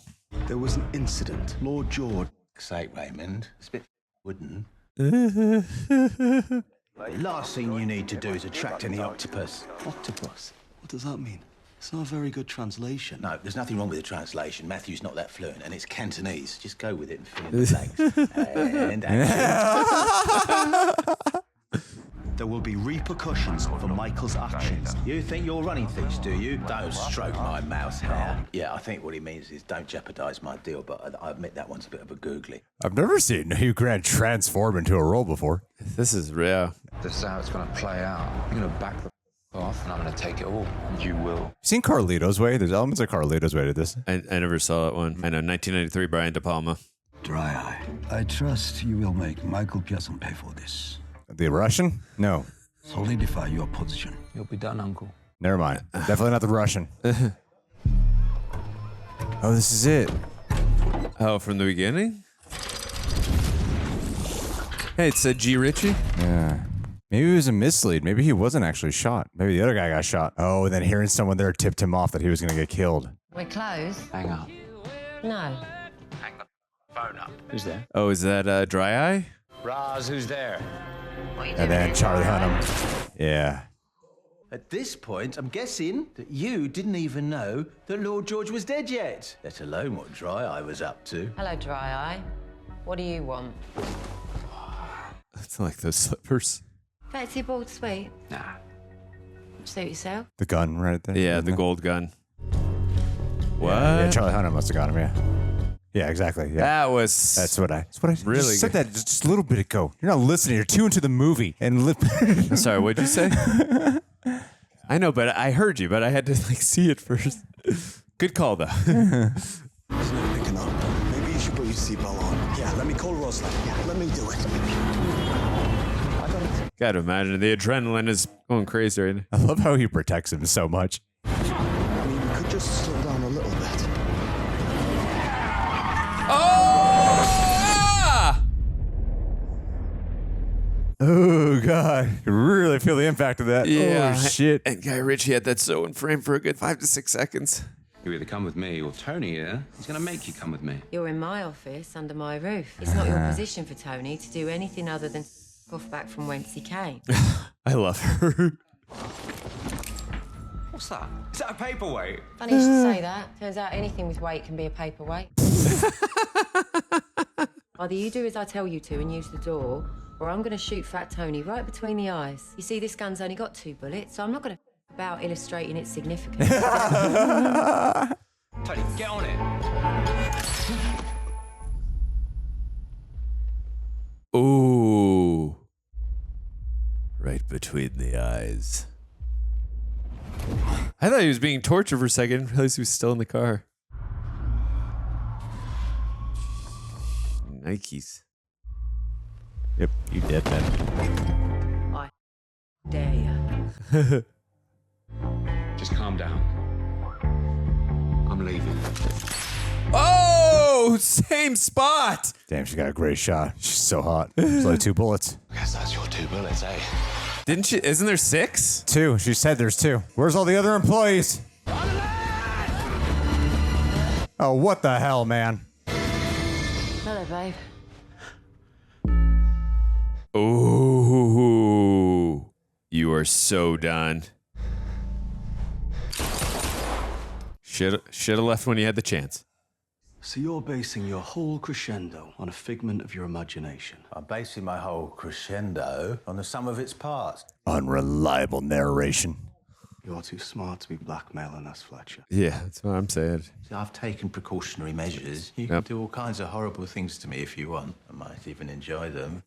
S21: There was an incident. Lord George.
S5: Sake, Raymond. It's a bit wooden. The last thing you need to do is attract any octopus.
S21: Octopus? What does that mean? It's not a very good translation.
S5: No, there's nothing wrong with the translation. Matthew's not that fluent, and it's Cantonese. Just go with it and fill in the blanks. And action.
S21: There will be repercussions for Michael's actions.
S5: You think you're running things, do you? Don't stroke my mouse hair. Yeah, I think what he means is don't jeopardize my deal, but I admit that one's a bit of a googly.
S2: I've never seen Hugh Grant transform into a role before.
S3: This is real.
S14: This is how it's going to play out. You're going to back the off, and I'm going to take it all. You will.
S2: Seen Carlito's Way? There's elements of Carlito's Way to this.
S3: I never saw that one. I know, 1993, Brian De Palma.
S16: Dry Eye. I trust you will make Michael Pearson pay for this.
S2: The Russian? No.
S16: Solidify your position.
S14: You'll be done, Uncle.
S2: Never mind. Definitely not the Russian. Oh, this is it.
S3: Oh, from the beginning? Hey, it's G. Ritchie.
S2: Yeah. Maybe it was a mislead. Maybe he wasn't actually shot. Maybe the other guy got shot. Oh, and then hearing someone there tipped him off that he was going to get killed.
S13: We're closed.
S14: Hang on.
S13: No.
S8: Hang the phone up. Who's there?
S3: Oh, is that Dry Eye?
S8: Roz, who's there?
S2: And then Charlie Hunnam. Yeah.
S5: At this point, I'm guessing that you didn't even know that Lord George was dead yet, let alone what Dry Eye was up to.
S13: Hello, Dry Eye. What do you want?
S3: It's like those slippers.
S13: Fancy a bald sweet?
S14: Nah.
S13: Suit yourself?
S2: The gun right there.
S3: Yeah, the gold gun. What?
S2: Yeah, Charlie Hunnam must have got him, yeah. Yeah, exactly. Yeah.
S3: That's
S2: what I
S3: really
S2: just said that just a little bit ago. You're not listening. You're too into the movie. And
S3: sorry, what'd you say? I know, but I heard you, but I had to see it first. Good call, though.
S21: He's not picking up. Maybe you should put your seatbelt on. Yeah, let me call Rosalind. Yeah, let me do it.
S3: Gotta imagine the adrenaline is going crazy right now.
S2: I love how he protects him so much.
S21: I mean, we could just slow down a little bit.
S2: Oh, God. You really feel the impact of that.
S3: Yeah.
S2: Oh, shit.
S3: And Guy Ritchie had that so in frame for a good 5 to 6 seconds.
S14: You either come with me or Tony here. He's going to make you come with me.
S13: You're in my office, under my roof. It's not your position for Tony to do anything other than off back from whence he came.
S3: I love her.
S14: What's that? Is that a paperweight?
S13: Funny you should say that. Turns out anything with weight can be a paperweight. Either you do as I tell you to and use the door, or I'm going to shoot Fat Tony right between the eyes. You see, this gun's only got 2 bullets, so I'm not going to about illustrating its significance.
S14: Tony, get on it.
S3: Ooh. Right between the eyes. I thought he was being tortured for a second. I didn't realize he was still in the car. Nikes.
S2: Yep, you did, man.
S13: I dare you.
S14: Just calm down. I'm leaving.
S3: Oh, same spot.
S2: Damn, she got a great shot. She's so hot. There's only 2 bullets.
S8: I guess that's your 2 bullets, eh?
S3: Didn't she? Isn't there 6?
S2: 2. She said there's 2. Where's all the other employees? Oh, what the hell, man?
S13: Hello, babe.
S3: Ooh. You are so done. Should have left when you had the chance.
S21: So you're basing your whole crescendo on a figment of your imagination.
S5: I'm basing my whole crescendo on the sum of its parts.
S2: Unreliable narration.
S21: You're too smart to be blackmailing us, Fletcher.
S3: Yeah, that's what I'm saying.
S5: See, I've taken precautionary measures. You can do all kinds of horrible things to me if you want. I might even enjoy them.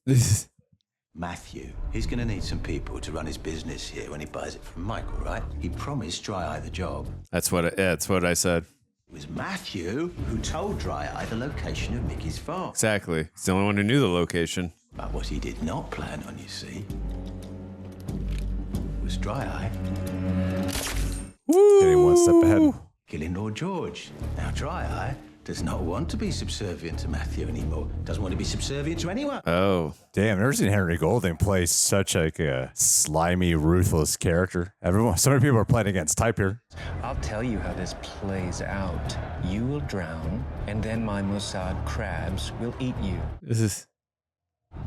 S5: Matthew, he's going to need some people to run his business here when he buys it from Michael, right? He promised Dry Eye the job.
S3: That's what I said.
S5: It was Matthew who told Dry Eye the location of Mickey's farm.
S3: Exactly. He's the only one who knew the location.
S5: But what he did not plan on, you see, was Dry Eye.
S2: Woo! Getting one step ahead.
S5: Killing Lord George. Now, Dry Eye does not want to be subservient to Matthew anymore. Doesn't want to be subservient to anyone.
S3: Oh.
S2: Damn, I've never seen Henry Golding play such like a slimy, ruthless character. So many people are playing against type here.
S9: I'll tell you how this plays out. You will drown, and then my Mossad crabs will eat you.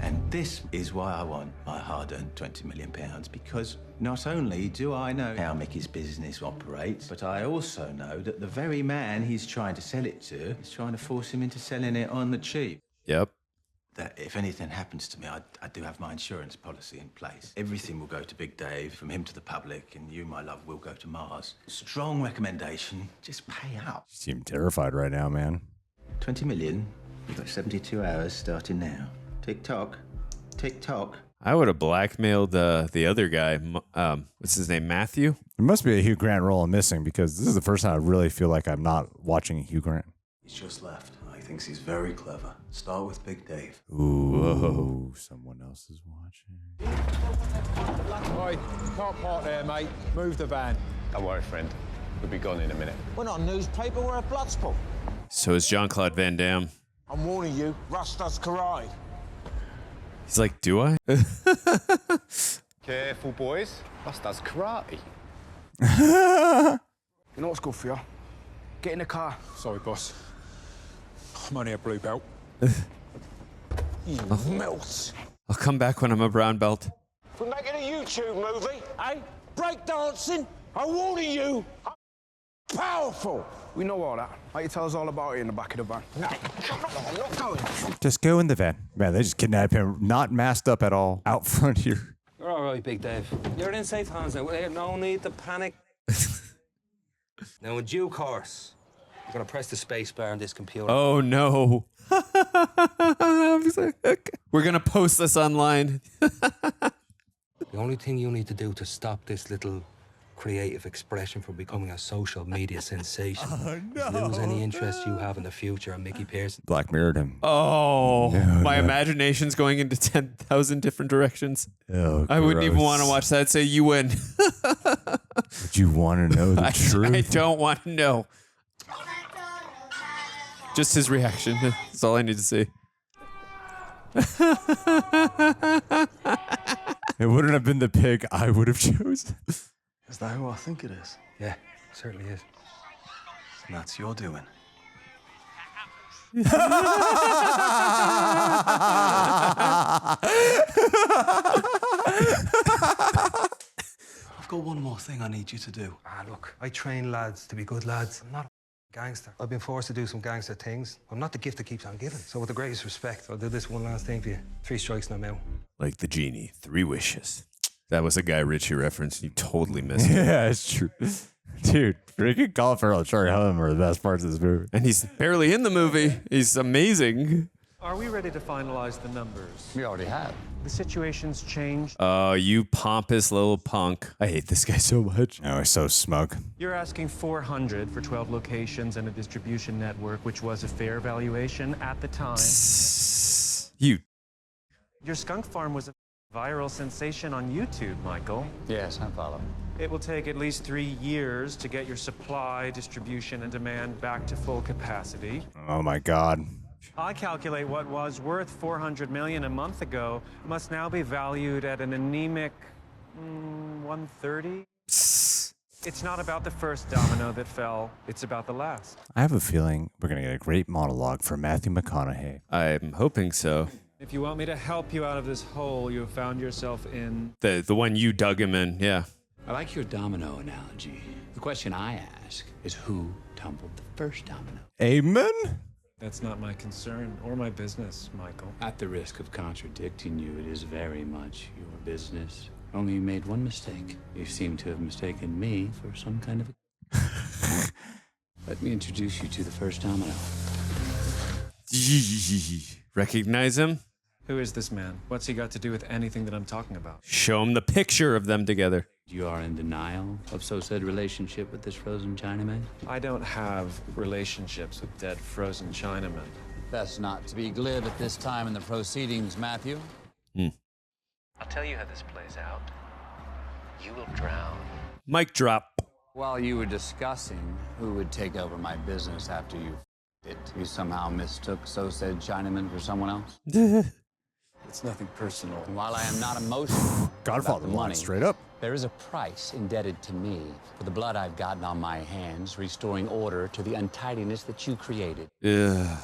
S5: And this is why I want my hard-earned £20 million, because not only do I know how Mickey's business operates, but I also know that the very man he's trying to sell it to is trying to force him into selling it on the cheap.
S3: Yep.
S5: That if anything happens to me, I do have my insurance policy in place. Everything will go to Big Dave, from him to the public, and you, my love, will go to Mars. Strong recommendation, just pay up.
S2: You seem terrified right now, man.
S5: 20 million, you've got 72 hours starting now. Tick-tock, tick-tock.
S3: I would have blackmailed the other guy. What's his name? Matthew?
S2: There must be a Hugh Grant role I'm missing because this is the first time I really feel like I'm not watching Hugh Grant.
S21: He's just left. He thinks he's very clever. Start with Big Dave.
S2: Ooh, whoa. Someone else is watching.
S12: Oi, can't park there, mate. Move the van.
S23: Don't worry, friend. We'll be gone in a minute.
S6: We're not a newspaper, we're a blood sport.
S3: So is Jean-Claude Van Damme.
S6: I'm warning you, Russ does karate.
S3: He's like, do I?
S23: Careful, boys. Russ does karate.
S12: You know what's good for you? Get in the car. Sorry, boss. I'm only a blue belt.
S6: You melt.
S3: I'll come back when I'm a brown belt.
S6: We're making a YouTube movie, eh? Breakdancing. I'm warning you. I'm powerful.
S12: We know all that. Why you tell us all about it in the back of the van?
S6: No, come on, I'm not going.
S2: Just go in the van. Man, they just kidnapped him, not masked up at all, out front here.
S20: You're all right, Big Dave. You're in safe hands now. No need to panic. Now, in due course, you're going to press the space bar on this computer.
S3: Oh, no. We're going to post this online.
S20: The only thing you need to do to stop this little creative expression from becoming a social media sensation is lose any interest you have in the future of Mickey Pearson.
S2: Black Mirrored him.
S3: Oh, my imagination's going into 10,000 different directions.
S2: Oh,
S3: I wouldn't even
S2: gross.
S3: want to watch that. I'd say you win.
S2: Would you want to know the truth?
S3: I don't want to know. Just his reaction. That's all I need to see.
S2: It wouldn't have been the pig I would have chosen.
S21: Is that who I think it is?
S20: Yeah, certainly is.
S21: And that's your doing. I've got one more thing I need you to do.
S20: Look, I train lads to be good lads. I'm not a gangster. I've been forced to do some gangster things. I'm not the gift that keeps on giving. So with the greatest respect, I'll do this one last thing for you. 3 strikes and I'm out.
S3: Like the genie, 3 wishes. That was a Guy Ritchie reference. You totally missed it.
S2: Yeah, it's true. Dude, freaking Colin Farrell and Charlie Hunnam are the best parts of this movie.
S3: And he's barely in the movie. He's amazing.
S10: Are we ready to finalize the numbers?
S11: We already have.
S10: The situation's changed.
S3: Oh, you pompous little punk. I hate this guy so much.
S2: Oh, he's so smug.
S10: You're asking $400 for 12 locations and a distribution network, which was a fair valuation at the time.
S3: You.
S10: Your skunk farm was a viral sensation on YouTube, Michael.
S11: Yes, I follow.
S10: It will take at least 3 years to get your supply, distribution, and demand back to full capacity.
S2: Oh my God.
S10: I calculate what was worth $400 million a month ago must now be valued at an anemic 130. It's not about the first domino that fell, it's about the last.
S2: I have a feeling we're going to get a great monologue from Matthew McConaughey.
S3: I'm hoping so.
S10: If you want me to help you out of this hole you have found yourself in.
S3: The one you dug him in, yeah.
S8: I like your domino analogy. The question I ask is who tumbled the first domino?
S2: Amen?
S10: That's not my concern or my business, Michael.
S8: At the risk of contradicting you, it is very much your business. Only you made one mistake. You seem to have mistaken me for some kind of a... Let me introduce you to the first domino.
S3: Recognize him?
S10: Who is this man? What's he got to do with anything that I'm talking about?
S3: Show him the picture of them together.
S8: You are in denial of so said relationship with this frozen Chinaman?
S10: I don't have relationships with dead frozen Chinamen.
S11: Best not to be glib at this time in the proceedings, Matthew.
S9: I'll tell you how this plays out. You will drown.
S3: Mic drop.
S11: While you were discussing who would take over my business after you you somehow mistook so said Chinaman for someone else?
S10: It's nothing personal.
S11: While I am not emotional
S2: Godfather
S11: about the money,
S2: straight up.
S11: there is a price indebted to me for the blood I've gotten on my hands, restoring order to the untidiness that you created.
S3: Ugh.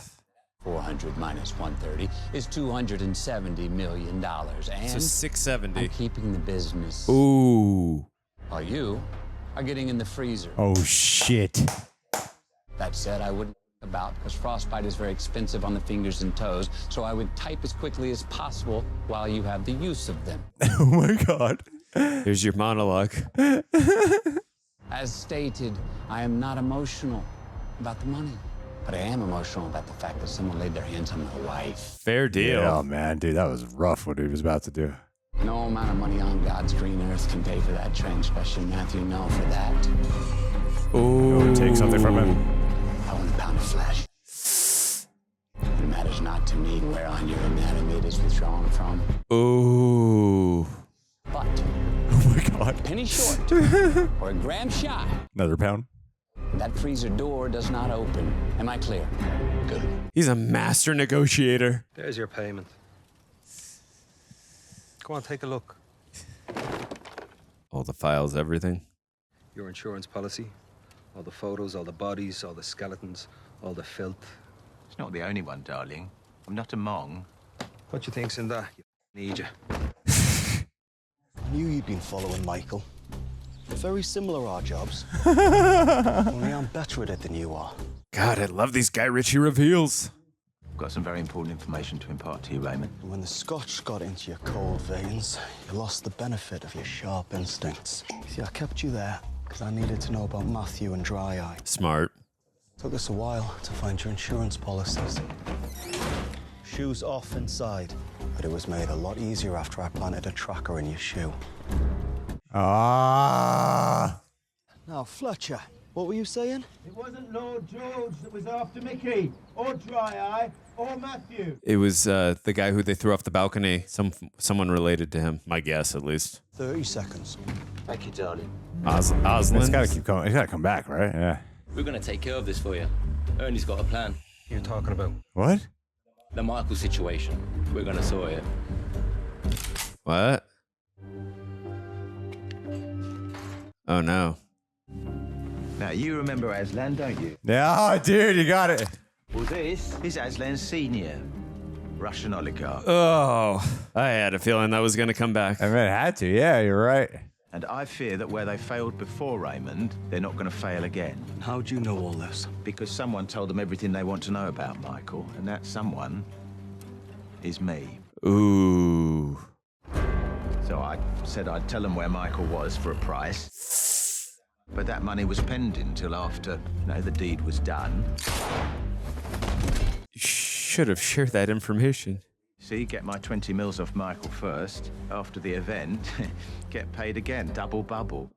S11: 400 minus 130 is $270 million, and
S3: So 670.
S11: I'm keeping the business.
S3: Ooh.
S11: While you are getting in the freezer.
S2: Oh, shit.
S11: That said, I wouldn't about because frostbite is very expensive on the fingers and toes, so I would type as quickly as possible while you have the use of them.
S2: Oh my God.
S3: Here's your monologue.
S11: As stated, I am not emotional about the money, but I am emotional about the fact that someone laid their hands on my wife.
S3: Fair deal.
S2: Yeah, oh man, dude, that was rough what he was about to do.
S11: No amount of money on God's green earth can pay for that transgression, Matthew. No, for that.
S3: Oh,
S2: take something from him.
S11: I want a pound of flesh. It matters not to me whereon your anatomy is withdrawn from.
S3: Ooh.
S11: But,
S2: oh my God,
S11: penny short or a gram shy,
S2: another pound.
S11: that freezer door does not open. Am I clear? Good.
S3: He's a master negotiator.
S20: There's your payment. Go on, take a look.
S3: All the files, everything.
S20: Your insurance policy, all the photos, all the bodies, all the skeletons, all the filth.
S5: It's not the only one, darling. I'm not a Mong.
S20: What you think's in that? Need you.
S21: I knew you'd been following Michael. Very similar, our jobs. Only I'm better at it than you are.
S3: God, I love these Guy Ritchie reveals.
S5: I've got some very important information to impart to you, Raymond.
S21: When the scotch got into your cold veins, you lost the benefit of your sharp instincts. See, I kept you there because I needed to know about Matthew and Dry Eye.
S3: Smart.
S21: Took us a while to find your insurance policies. Shoes off inside, but it was made a lot easier after I planted a tracker in your shoe.
S2: Ah.
S21: Now, Fletcher, what were you saying?
S17: It wasn't Lord George that was after Mickey, or Dry Eye, or Matthew.
S3: It was the guy who they threw off the balcony. Someone related to him, my guess, at least.
S21: 30 seconds.
S17: Thank you, darling.
S3: Aslan.
S2: It's got to keep going. It's got to come back, right? Yeah.
S18: We're going to take care of this for you. Ernie's got a plan.
S20: You're talking about?
S2: What?
S18: The Michael situation. We're going to sort it.
S3: What? Oh, no.
S5: Now, you remember Aslan, don't you?
S2: Yeah, dude, you got it.
S5: Well, this is Aslan's senior, Russian oligarch.
S3: Oh, I had a feeling that was going to come back.
S2: I mean, it had to. Yeah, you're right.
S5: And I fear that where they failed before Raymond, they're not going to fail again.
S21: How do you know all this?
S5: Because someone told them everything they want to know about Michael, and that someone is me.
S3: Ooh.
S5: So I said I'd tell them where Michael was for a price. But that money was pending till after, the deed was done.
S3: You should have shared that information.
S5: See, get my 20 mils off Michael first. After the event, get paid again, double bubble.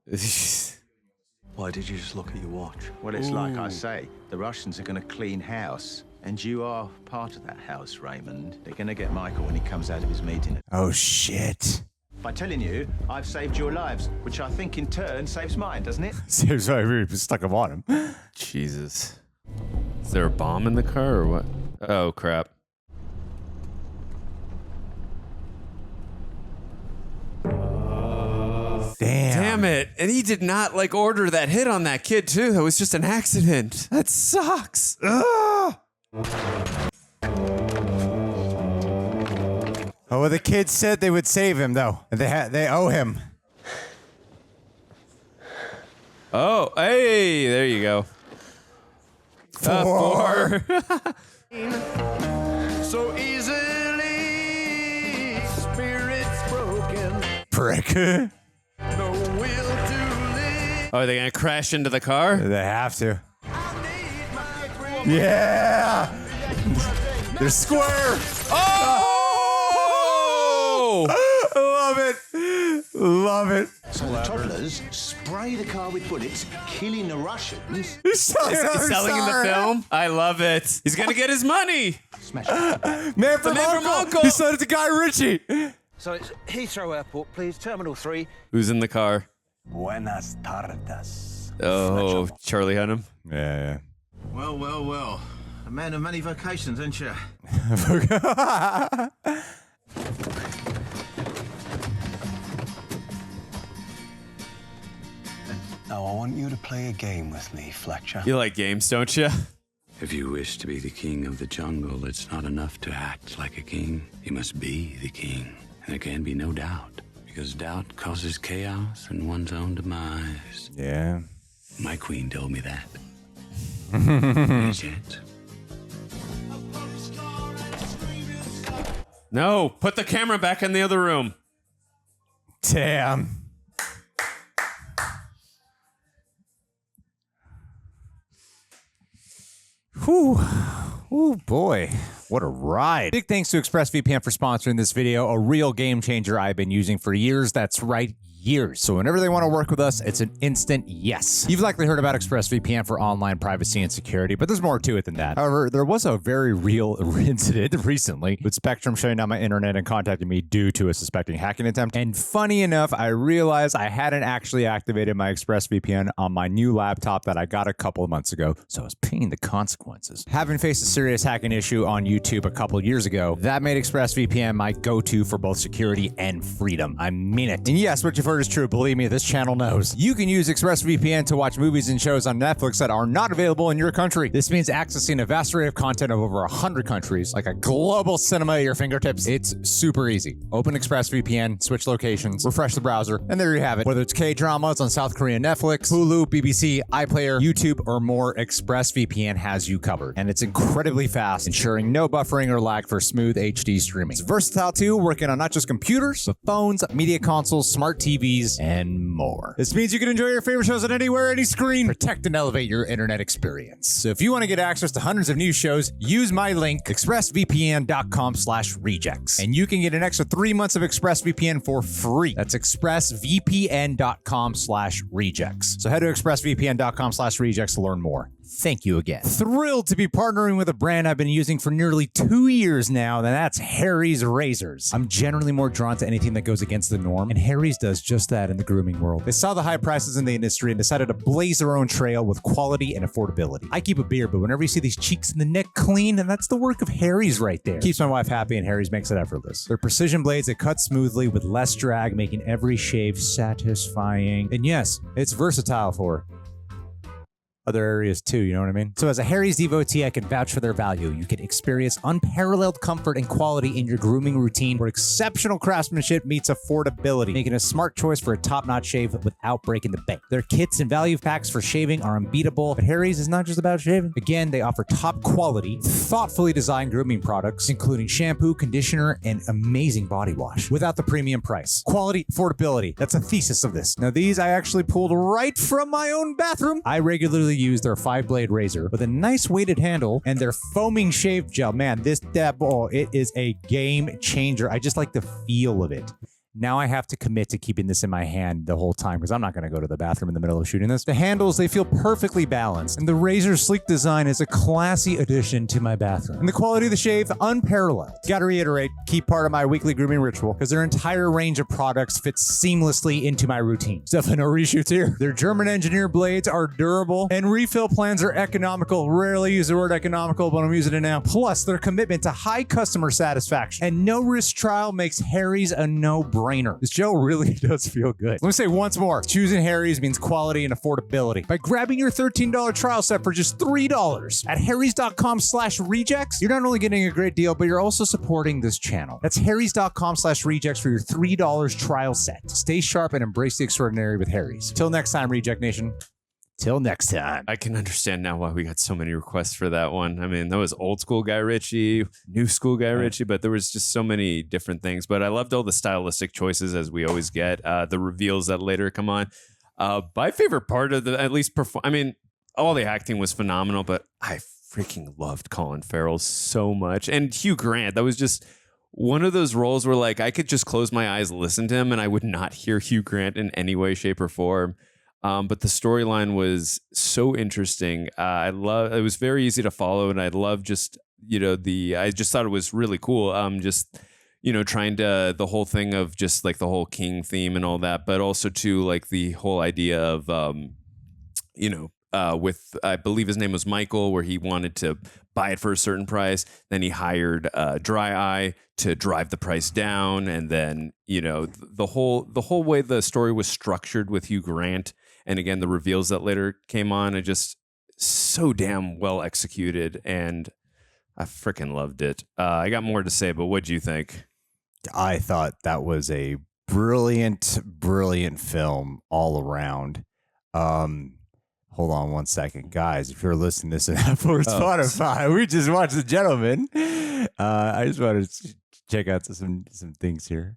S21: Why did you just look at your watch?
S5: Well, it's like I say, the Russians are going to clean house. And you are part of that house, Raymond. They're going to get Michael when he comes out of his meeting.
S2: Oh, shit.
S5: By telling you, I've saved your lives, which I think in turn saves mine, doesn't it?
S2: Saves my we stuck him on him.
S3: Jesus. Is there a bomb in the car or what? Oh, crap. Damn it. And he did not order that hit on that kid too. That was just an accident. That sucks. Ugh.
S2: Oh, well, the kids said they would save him though. They owe him.
S3: Oh, hey, there you go. 4.
S6: So easily, spirits broken.
S2: Prick.
S6: No will to live.
S3: Oh, are they going to crash into the car?
S2: They have to. Yeah! They're square!
S3: Oh!
S2: Love it! Love it.
S5: So the toddlers spray the car with bullets, killing the Russians.
S2: He's selling,
S3: Is he selling in the film? I love it. He's going to get his money.
S2: Man from Uncle. He sold it to Guy Ritchie.
S17: So it's Heathrow Airport, please. Terminal 3.
S3: Who's in the car?
S17: Buenas tardes.
S3: Oh, Charlie Hunnam.
S2: Yeah.
S5: Well, well, well. A man of many vocations, aren't you?
S21: Now, I want you to play a game with me, Fletcher.
S3: You like games, don't you?
S8: If you wish to be the king of the jungle, it's not enough to act like a king. You must be the king. And there can be no doubt, because doubt causes chaos and one's own demise.
S2: Yeah.
S8: My queen told me that. Any chance?
S3: No, put the camera back in the other room.
S2: Damn. Whew. Ooh, boy. What a ride. Big thanks to ExpressVPN for sponsoring this video, a real game changer I've been using for years. That's right, years. So whenever they want to work with us, it's an instant yes. You've likely heard about ExpressVPN for online privacy and security, but there's more to it than that. However, there was a very real incident recently with Spectrum shutting down my internet and contacting me due to a suspected hacking attempt. And funny enough, I realized I hadn't actually activated my ExpressVPN on my new laptop that I got a couple of months ago, so I was paying the consequences. Having faced a serious hacking issue on YouTube a couple years ago, that made ExpressVPN my go-to for both security and freedom. I mean it. And yes, what you've heard is true. Believe me, this channel knows. You can use ExpressVPN to watch movies and shows on Netflix that are not available in your country. This means accessing a vast array of content of over 100 countries, like a global cinema at your fingertips. It's super easy. Open ExpressVPN, switch locations, refresh the browser, and there you have it. Whether it's K-dramas on South Korean Netflix, Hulu, BBC, iPlayer, YouTube, or more, ExpressVPN has you covered. And it's incredibly fast, ensuring no buffering or lag for smooth HD streaming. It's versatile too, working on not just computers, but phones, media consoles, smart TVs, and more. This means you can enjoy your favorite shows on anywhere, any screen. Protect and elevate your internet experience. So if you want to get access to hundreds of new shows, use my link, expressvpn.com/rejects. And you can get an extra 3 months of ExpressVPN for free. That's expressvpn.com/rejects. So head to expressvpn.com/rejects to learn more. Thank you again. Thrilled to be partnering with a brand I've been using for nearly 2 years now, and that's Harry's Razors. I'm generally more drawn to anything that goes against the norm, and Harry's does just that in the grooming world. They saw the high prices in the industry and decided to blaze their own trail with quality and affordability. I keep a beard, but whenever you see these cheeks and the neck clean, and that's the work of Harry's right there. Keeps my wife happy, and Harry's makes it effortless. They're precision blades that cut smoothly with less drag, making every shave satisfying. And yes, it's versatile for other areas too, you know what I mean? So as a Harry's devotee, I can vouch for their value. You can experience unparalleled comfort and quality in your grooming routine where exceptional craftsmanship meets affordability, making a smart choice for a top-notch shave without breaking the bank. Their kits and value packs for shaving are unbeatable, but Harry's is not just about shaving. Again, they offer top quality, thoughtfully designed grooming products, including shampoo, conditioner, and amazing body wash without the premium price. Quality, affordability. That's a thesis of this. Now, these I actually pulled right from my own bathroom. I regularly use their 5-blade razor with a nice weighted handle and their foaming shave gel. Man, it is a game changer. I just like the feel of it. Now I have to commit to keeping this in my hand the whole time because I'm not going to go to the bathroom in the middle of shooting this. The handles, they feel perfectly balanced, and the razor's sleek design is a classy addition to my bathroom. And the quality of the shave, unparalleled. Gotta reiterate, key part of my weekly grooming ritual because their entire range of products fits seamlessly into my routine. Definitely no reshoots here. Their German engineer blades are durable, and refill plans are economical. Rarely use the word economical, but I'm using it now. Plus, their commitment to high customer satisfaction and no-risk trial makes Harry's a no-brainer. This gel really does feel good. Let me say once more, choosing Harry's means quality and affordability. By grabbing your $13 trial set for just $3 at harrys.com/rejects, you're not only getting a great deal, but you're also supporting this channel. That's harrys.com/rejects for your $3 trial set. Stay sharp and embrace the extraordinary with Harry's. Till next time, Reject Nation. Till next time.
S3: I can understand now why we got so many requests for that one. I mean, that was old school Guy Ritchie, new school Guy Ritchie, but there was just so many different things. But I loved all the stylistic choices as we always get. The reveals that later come on. My favorite part of all the acting was phenomenal, but I freaking loved Colin Farrell so much. And Hugh Grant, that was just one of those roles where like I could just close my eyes, listen to him, and I would not hear Hugh Grant in any way, shape, or form. But the storyline was so interesting. It was very easy to follow, and I love just, I just thought it was really cool. Trying to, the whole thing of just like the whole king theme and all that, but also too like the whole idea of, with, I believe his name was Michael, where he wanted to buy it for a certain price. Then he hired Dry Eye to drive the price down. And then, the whole way the story was structured with Hugh Grant. And again, the reveals that later came on are just so damn well executed. And I freaking loved it. I got more to say, but what'd you think?
S2: I thought that was a brilliant, brilliant film all around. Hold on one second, guys. If you're listening to this on Apple or Spotify, we just watched The Gentleman. I just want to check out some things here.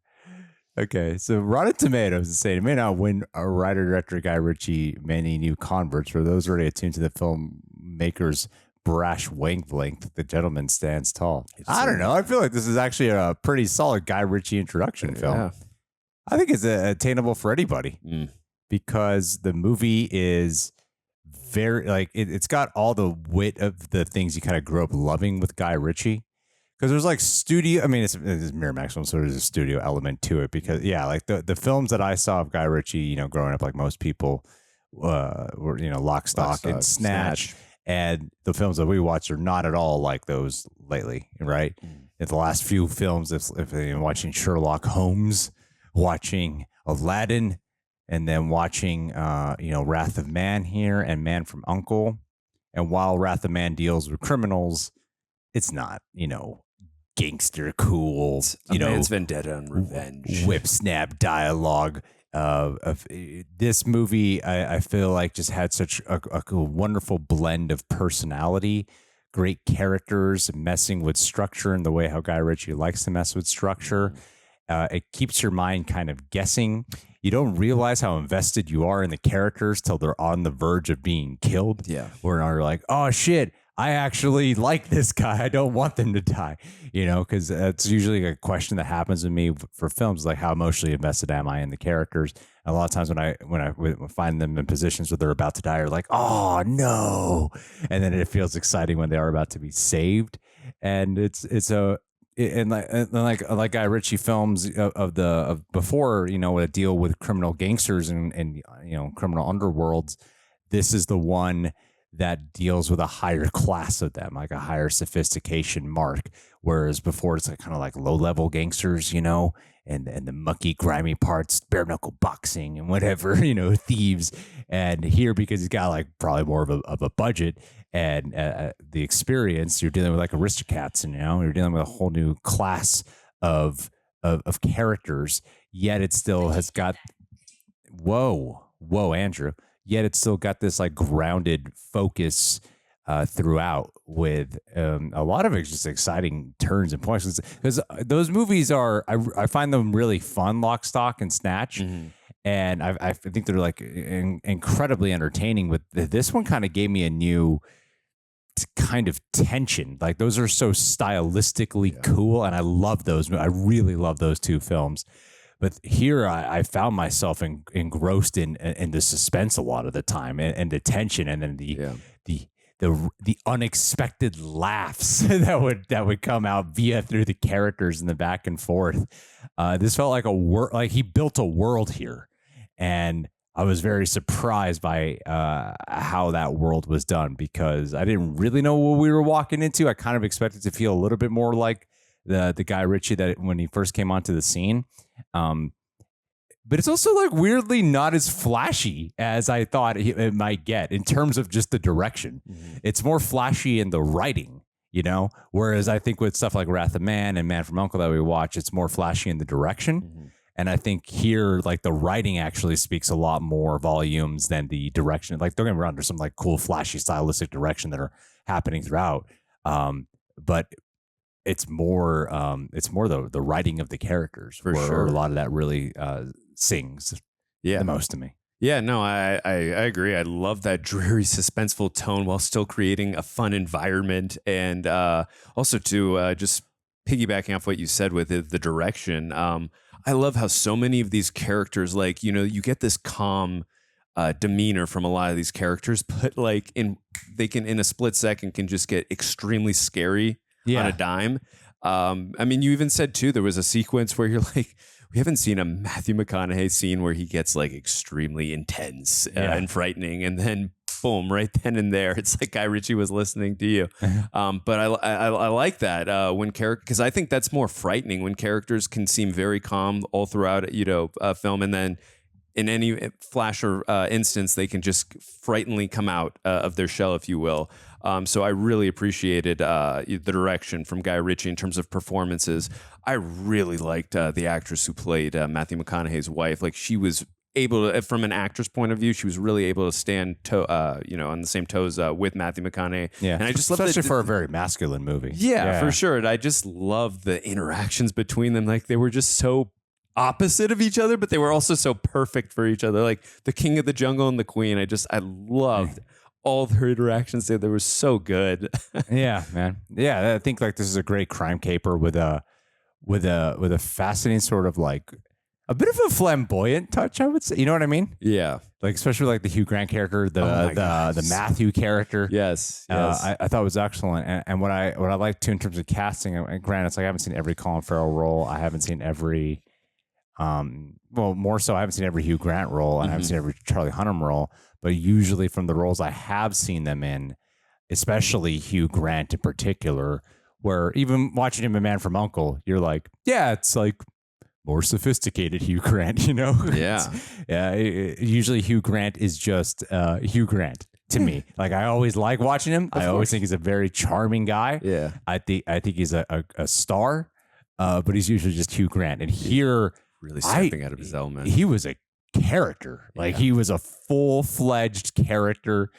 S2: Okay, so Rotten Tomatoes is saying it may not win a writer-director Guy Ritchie many new converts. For those already attuned to the filmmaker's brash wavelength, The Gentleman stands tall. I don't know. I feel like this is actually a pretty solid Guy Ritchie introduction film.
S3: Yeah.
S2: I think it's attainable for anybody because the movie is very, like, it's got all the wit of the things you kind of grew up loving with Guy Ritchie. Because there's like studio, I mean, it's Miramax film, so there's a studio element to it. Because, yeah, like the films that I saw of Guy Ritchie, growing up, like most people, were, Lock, Stock, and Snatch. And the films that we watch are not at all like those lately, right? In the last few films, if you're watching Sherlock Holmes, watching Aladdin, and then watching, Wrath of Man here and Man from U.N.C.L.E. And while Wrath of Man deals with criminals, it's not, gangster cool,
S3: man's vendetta and revenge,
S2: whip snap dialogue. Of this movie, I feel like just had such a wonderful blend of personality, great characters, messing with structure in the way how Guy Ritchie likes to mess with structure. It keeps your mind kind of guessing. You don't realize how invested you are in the characters till they're on the verge of being killed.
S3: Yeah,
S2: where you're like, oh shit, I actually like this guy. I don't want them to die, because it's usually a question that happens with me for films, like how emotionally invested am I in the characters? And a lot of times when I find them in positions where they're about to die, you're like, oh no, and then it feels exciting when they are about to be saved. And like Guy Ritchie films of before, would deal with criminal gangsters and criminal underworlds. This is the one that deals with a higher class of them, like a higher sophistication mark. Whereas before it's like kind of like low level gangsters, you know, and the mucky, grimy parts, bare knuckle boxing and whatever, you know, thieves. And here, because he's got like probably more of a budget and the experience, you're dealing with like aristocrats, and you know, you're dealing with a whole new class of characters. Yet it still has got whoa, Andrew. Yet it's still got this like grounded focus throughout, with a lot of just exciting turns and points, because those movies are I find them really fun, Lock, Stock, and Snatch, and I think they're like incredibly entertaining. But this one kind of gave me a new kind of tension. Like those are so stylistically cool, and I love those. I really love those two films. But here I found myself engrossed in the suspense a lot of the time, and the tension, and then the unexpected laughs that would come out through the characters and the back and forth. This felt like like he built a world here, and I was very surprised by how that world was done, because I didn't really know what we were walking into. I kind of expected to feel a little bit more like the Guy Ritchie that when he first came onto the scene. But it's also like weirdly not as flashy as I thought it might get in terms of just the direction. It's more flashy in the writing, you know, whereas I think with stuff like Wrath of Man and Man from U.N.C.L.E. that we watch, it's more flashy in the direction. And I think here, like the writing actually speaks a lot more volumes than the direction. Like don't get me wrong, there's some like cool, flashy, stylistic direction that are happening throughout. But it's more the writing of the characters, for sure. A lot of that really sings the most to me.
S3: Yeah, no, I agree. I love that dreary, suspenseful tone while still creating a fun environment, and also to just piggybacking off what you said with the direction. I love how so many of these characters, like, you know, you get this calm demeanor from a lot of these characters, but like they can in a split second can just get extremely scary on a dime. I mean, you even said too, there was a sequence where you're like, we haven't seen a Matthew McConaughey scene where he gets like extremely intense and frightening, and then boom, right then and there, it's like Guy Ritchie was listening to you. But I like that when because I think that's more frightening when characters can seem very calm all throughout, you know, film, and then in any flash or instance, they can just frighteningly come out of their shell, if you will. So I really appreciated the direction from Guy Ritchie in terms of performances. I really liked the actress who played Matthew McConaughey's wife. Like she was able to, from an actress point of view, she was really able to stand on the same toes with Matthew McConaughey.
S2: Yeah,
S3: and I just
S2: especially for a very masculine movie.
S3: Yeah, for sure. And I just loved the interactions between them. Like they were just so opposite of each other, but they were also so perfect for each other. Like the king of the jungle and the queen. I loved all their interactions there. They were so good.
S2: Yeah, man. Yeah, I think like this is a great crime caper with a fascinating sort of like a bit of a flamboyant touch, I would say. You know what I mean?
S3: Yeah.
S2: Like especially like the Hugh Grant character, the Matthew character.
S3: Yes.
S2: I thought it was excellent. And what I liked too in terms of casting, and granted, it's like I haven't seen every Colin Farrell role. I haven't seen every more so I haven't seen every Hugh Grant role, and I haven't seen every Charlie Hunnam role. But usually from the roles I have seen them in, especially Hugh Grant in particular, where even watching him in Man from U.N.C.L.E., you're like, yeah, it's like more sophisticated Hugh Grant, you know?
S3: Yeah.
S2: Usually Hugh Grant is just Hugh Grant to me. Like I always like watching him. I always think he's a very charming guy.
S3: Yeah.
S2: I think he's a star, but he's usually just Hugh Grant. And here,
S3: really stepping out of his element.
S2: He was a character. Like he was a full-fledged character,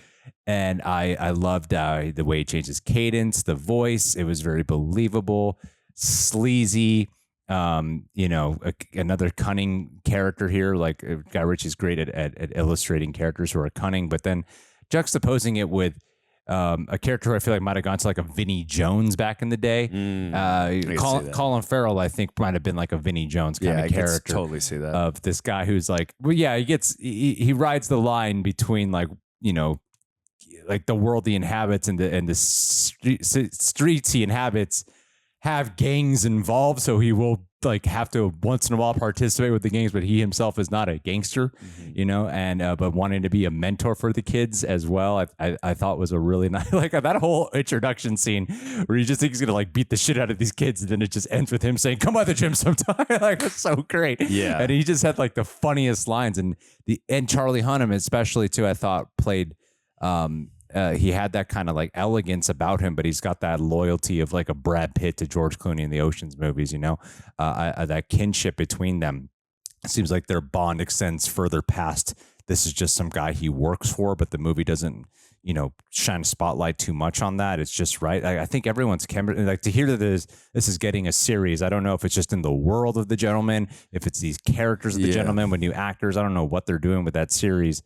S2: and I loved the way he changed his cadence, the voice. It was very believable, sleazy. Another cunning character here. Like Guy Ritchie's great at illustrating characters who are cunning, but then juxtaposing it with a character who I feel like might have gone to like a Vinnie Jones back in the day. Colin Farrell, I think, might have been like a Vinnie Jones kind of character.
S3: Totally see that.
S2: Of this guy who's like, well, yeah, he rides the line between like, you know, like the world he inhabits and the streets he inhabits have gangs involved, so he will like have to once in a while participate with the games, but he himself is not a gangster, you know, and but wanting to be a mentor for the kids as well. I thought was a really nice, like that whole introduction scene where you just think he's gonna like beat the shit out of these kids, and then it just ends with him saying, "Come by the gym sometime." Like it's so great.
S3: Yeah,
S2: and he just had like the funniest lines, and Charlie Hunnam especially too. I thought played. He had that kind of like elegance about him, but he's got that loyalty of like a Brad Pitt to George Clooney in the Ocean's movies, you know, that kinship between them. It seems like their bond extends further past this is just some guy he works for, but the movie doesn't, you know, shine a spotlight too much on that. It's just right. I think everyone's like to hear that this is getting a series. I don't know if it's just in the world of The Gentleman, if it's these characters of The Gentleman with new actors. I don't know what they're doing with that series.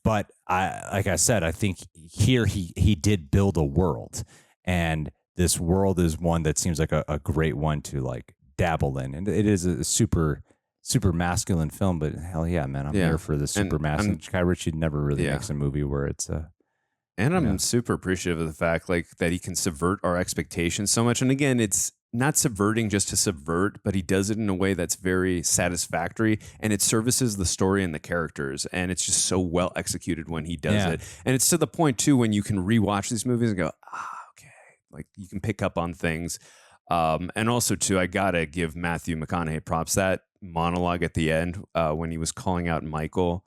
S2: But like I said, I think here he did build a world, and this world is one that seems like a great one to like dabble in, and it is a super masculine film. But hell yeah, man, I'm here for the super masculine. Guy Ritchie never really makes a movie where it's
S3: and I'm super appreciative of the fact like that he can subvert our expectations so much. And again, it's not subverting just to subvert, but he does it in a way that's very satisfactory, and it services the story and the characters, and it's just so well executed when he does it. And it's to the point too when you can rewatch these movies and go, okay, like you can pick up on things. And also too, I gotta give Matthew McConaughey props. That monologue at the end when he was calling out Michael,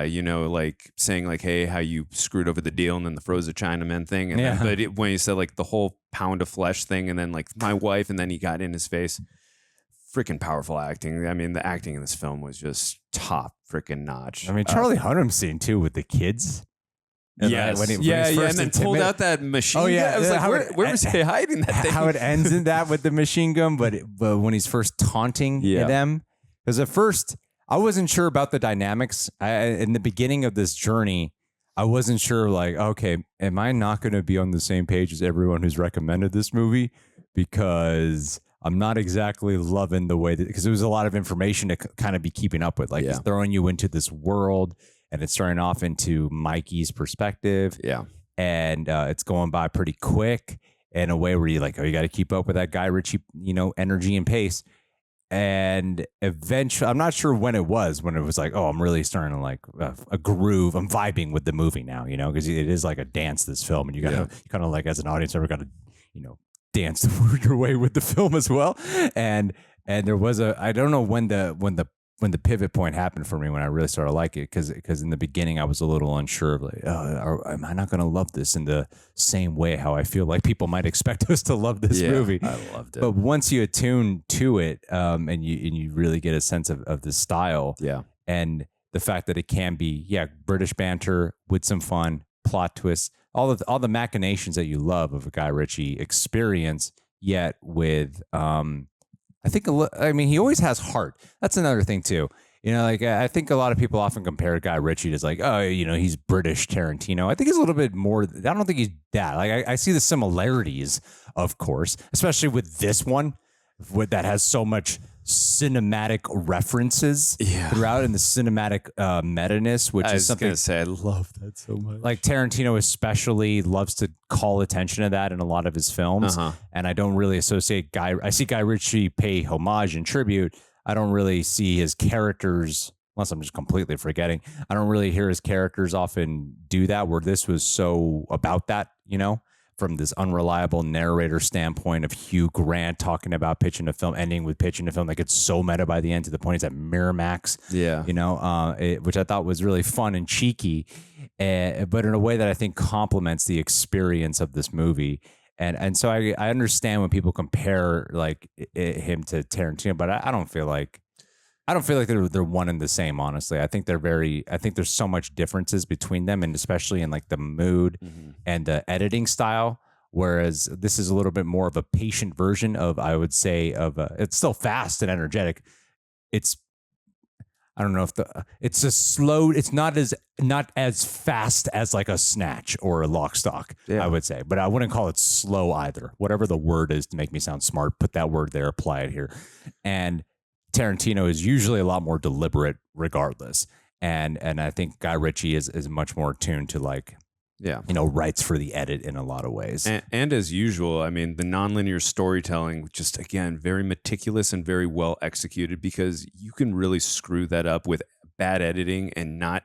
S3: you know, like saying like, hey, how you screwed over the deal, and then the frozen Chinaman thing. And then, but when he said like the whole pound of flesh thing, and then like my wife, and then he got in his face, freaking powerful acting. I mean, the acting in this film was just top freaking notch.
S2: I mean, Charlie Hunnam's scene too with the kids.
S3: And and then pulled out that machine gun. I was like, where was he hiding that thing?
S2: How it ends in that with the machine gun, but when he's first taunting them, because at first I wasn't sure about the dynamics. In the beginning of this journey, I wasn't sure, like, okay, am I not going to be on the same page as everyone who's recommended this movie? Because I'm not exactly loving the way that, because there was a lot of information to kind of be keeping up with. Like, it's throwing you into this world, and it's starting off into Mikey's perspective.
S3: Yeah.
S2: And it's going by pretty quick in a way where you're like, oh, you got to keep up with that Guy Ritchie, you know, energy and pace. And eventually, I'm not sure when it was like, oh, I'm really starting to like a groove. I'm vibing with the movie now, you know, because it is like a dance, this film. And you got to kind of like, as an audience, ever got to, you know, dance your way with the film as well. And there was I don't know when the pivot point happened for me when I really started to like it, because in the beginning I was a little unsure of like, am I not going to love this in the same way how I feel like people might expect us to love this movie?
S3: I loved it.
S2: But once you attune to it, and you really get a sense of the style, and the fact that it can be British banter with some fun, plot twists, all the machinations that you love of a Guy Ritchie experience, yet with I mean, he always has heart. That's another thing too. You know, like I think a lot of people often compare Guy Ritchie to like, oh, you know, he's British Tarantino. I think he's a little bit more. I don't think he's that. Like I see the similarities, of course, especially with this one, that has so much cinematic references throughout, and the cinematic meta-ness, which is something. I was
S3: gonna say, I love that so much.
S2: Like Tarantino especially loves to call attention to that in a lot of his films, and I don't really associate I see Guy Ritchie pay homage and tribute. I don't really see his characters, unless I'm just completely forgetting. I don't really hear his characters often do that, where this was so about that, you know, from this unreliable narrator standpoint of Hugh Grant talking about pitching a film, ending with pitching a film. Like, it's so meta by the end, to the point he's at Miramax, you know, which I thought was really fun and cheeky, but in a way that I think complements the experience of this movie. And so I understand when people compare like him to Tarantino, but I don't feel like they're one and the same, honestly. I think there's so much differences between them, and especially in like the mood and the editing style. Whereas this is a little bit more of a patient version of, I would say, it's still fast and energetic. I don't know if it's a slow, it's not as fast as like a Snatch or a Lock, Stock, I would say, but I wouldn't call it slow either. Whatever the word is to make me sound smart, put that word there, apply it here. And Tarantino is usually a lot more deliberate regardless. And I think Guy Ritchie is much more attuned to like
S3: Yeah.
S2: writes for the edit in a lot of ways.
S3: And as usual, I mean, the nonlinear storytelling, just again, very meticulous and very well executed, because you can really screw that up with bad editing and not,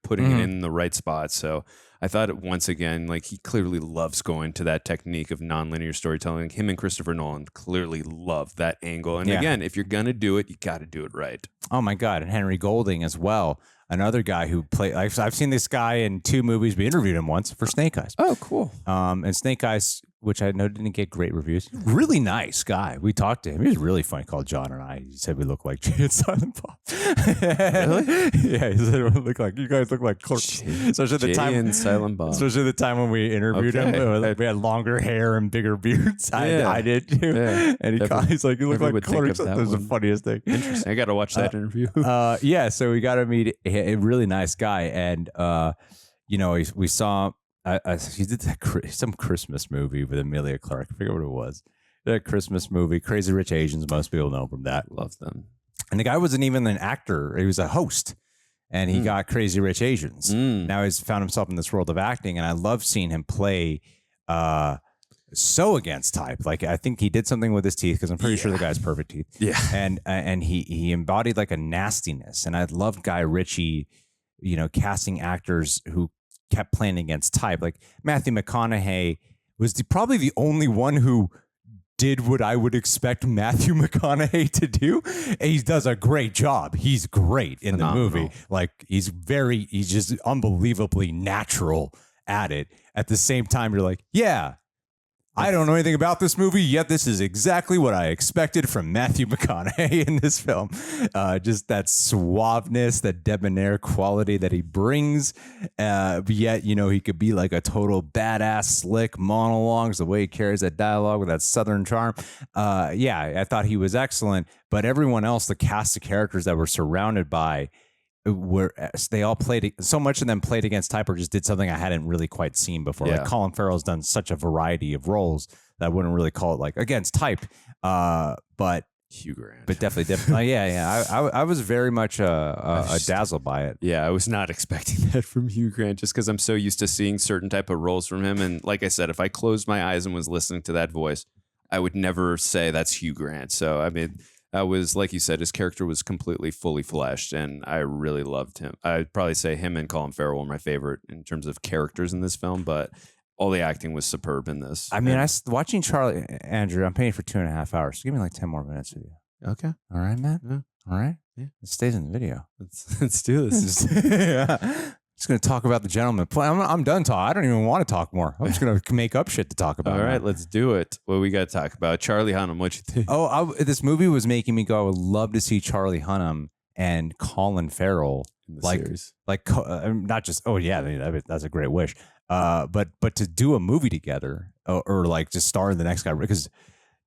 S3: putting it in the right spot. So I thought once again, like, he clearly loves going to that technique of nonlinear storytelling. Him and Christopher Nolan clearly love that angle. And again, if you're going to do it, you got to do it right.
S2: Oh my God. And Henry Golding as well. Another guy who played, I've seen this guy in 2 movies. We interviewed him once for Snake Eyes.
S3: Oh, cool.
S2: And Snake Eyes, which I know didn't get great reviews. Really nice guy. We talked to him. He was really funny. Called John and I. He said we look like Jay and Silent Bob.
S3: Really?
S2: Yeah. He said we look like, you guys look like clerks. Especially the
S3: Jay
S2: time
S3: and Silent Bob.
S2: Especially the time when we interviewed him. We had longer hair and bigger beards. I did too. Yeah. And he's like, you look like clerks. That was the funniest thing.
S3: Interesting. I got to watch that interview.
S2: Yeah. So we got to meet a really nice guy. And, we saw, he did some Christmas movie with Emilia Clarke. I forget what it was. That Christmas movie, Crazy Rich Asians. Most people know from that.
S3: Love them.
S2: And the guy wasn't even an actor. He was a host. And he got Crazy Rich Asians. Now he's found himself in this world of acting. And I love seeing him play so against type. Like, I think he did something with his teeth, because I'm pretty sure the guy's perfect teeth.
S3: Yeah.
S2: And he embodied like a nastiness. And I loved Guy Ritchie, casting actors who kept playing against type. Like Matthew McConaughey was probably the only one who did what I would expect Matthew McConaughey to do. And he does a great job. He's great in the movie. Like, he's just unbelievably natural at it. At the same time, you're like, yeah, I don't know anything about this movie, yet this is exactly what I expected from Matthew McConaughey in this film. Just that suaveness, that debonair quality that he brings. Yet, he could be like a total badass, slick monologues, the way he carries that dialogue with that Southern charm. I thought he was excellent. But everyone else, the cast of characters that were surrounded by, they all played, so much of them played against type or just did something I hadn't really quite seen before. Like Colin Farrell's done such a variety of roles that I wouldn't really call it like against type. But
S3: Hugh Grant.
S2: But definitely. I was very much dazzled by it.
S3: Yeah, I was not expecting that from Hugh Grant, just because I'm so used to seeing certain type of roles from him. And like I said, if I closed my eyes and was listening to that voice, I would never say that's Hugh Grant. So, I mean, that was, like you said, his character was completely fully fleshed, and I really loved him. I'd probably say him and Colin Farrell were my favorite in terms of characters in this film, but all the acting was superb in this.
S2: I mean, watching Charlie, Andrew, I'm paying for 2.5 hours. So give me like 10 more minutes with you.
S3: Okay.
S2: All right, man?
S3: Yeah.
S2: All right?
S3: Yeah.
S2: It stays in the video.
S3: Let's do this.
S2: Just going to talk about the gentleman. I'm done talking. I don't even want to talk more. I'm just going to make up shit to talk about.
S3: All right, let's do it. What we got to talk about? Charlie Hunnam, what you think?
S2: This movie was making me go, I would love to see Charlie Hunnam and Colin Farrell
S3: in the series.
S2: Not just, that's a great wish. But to do a movie together or like to star in the next guy, because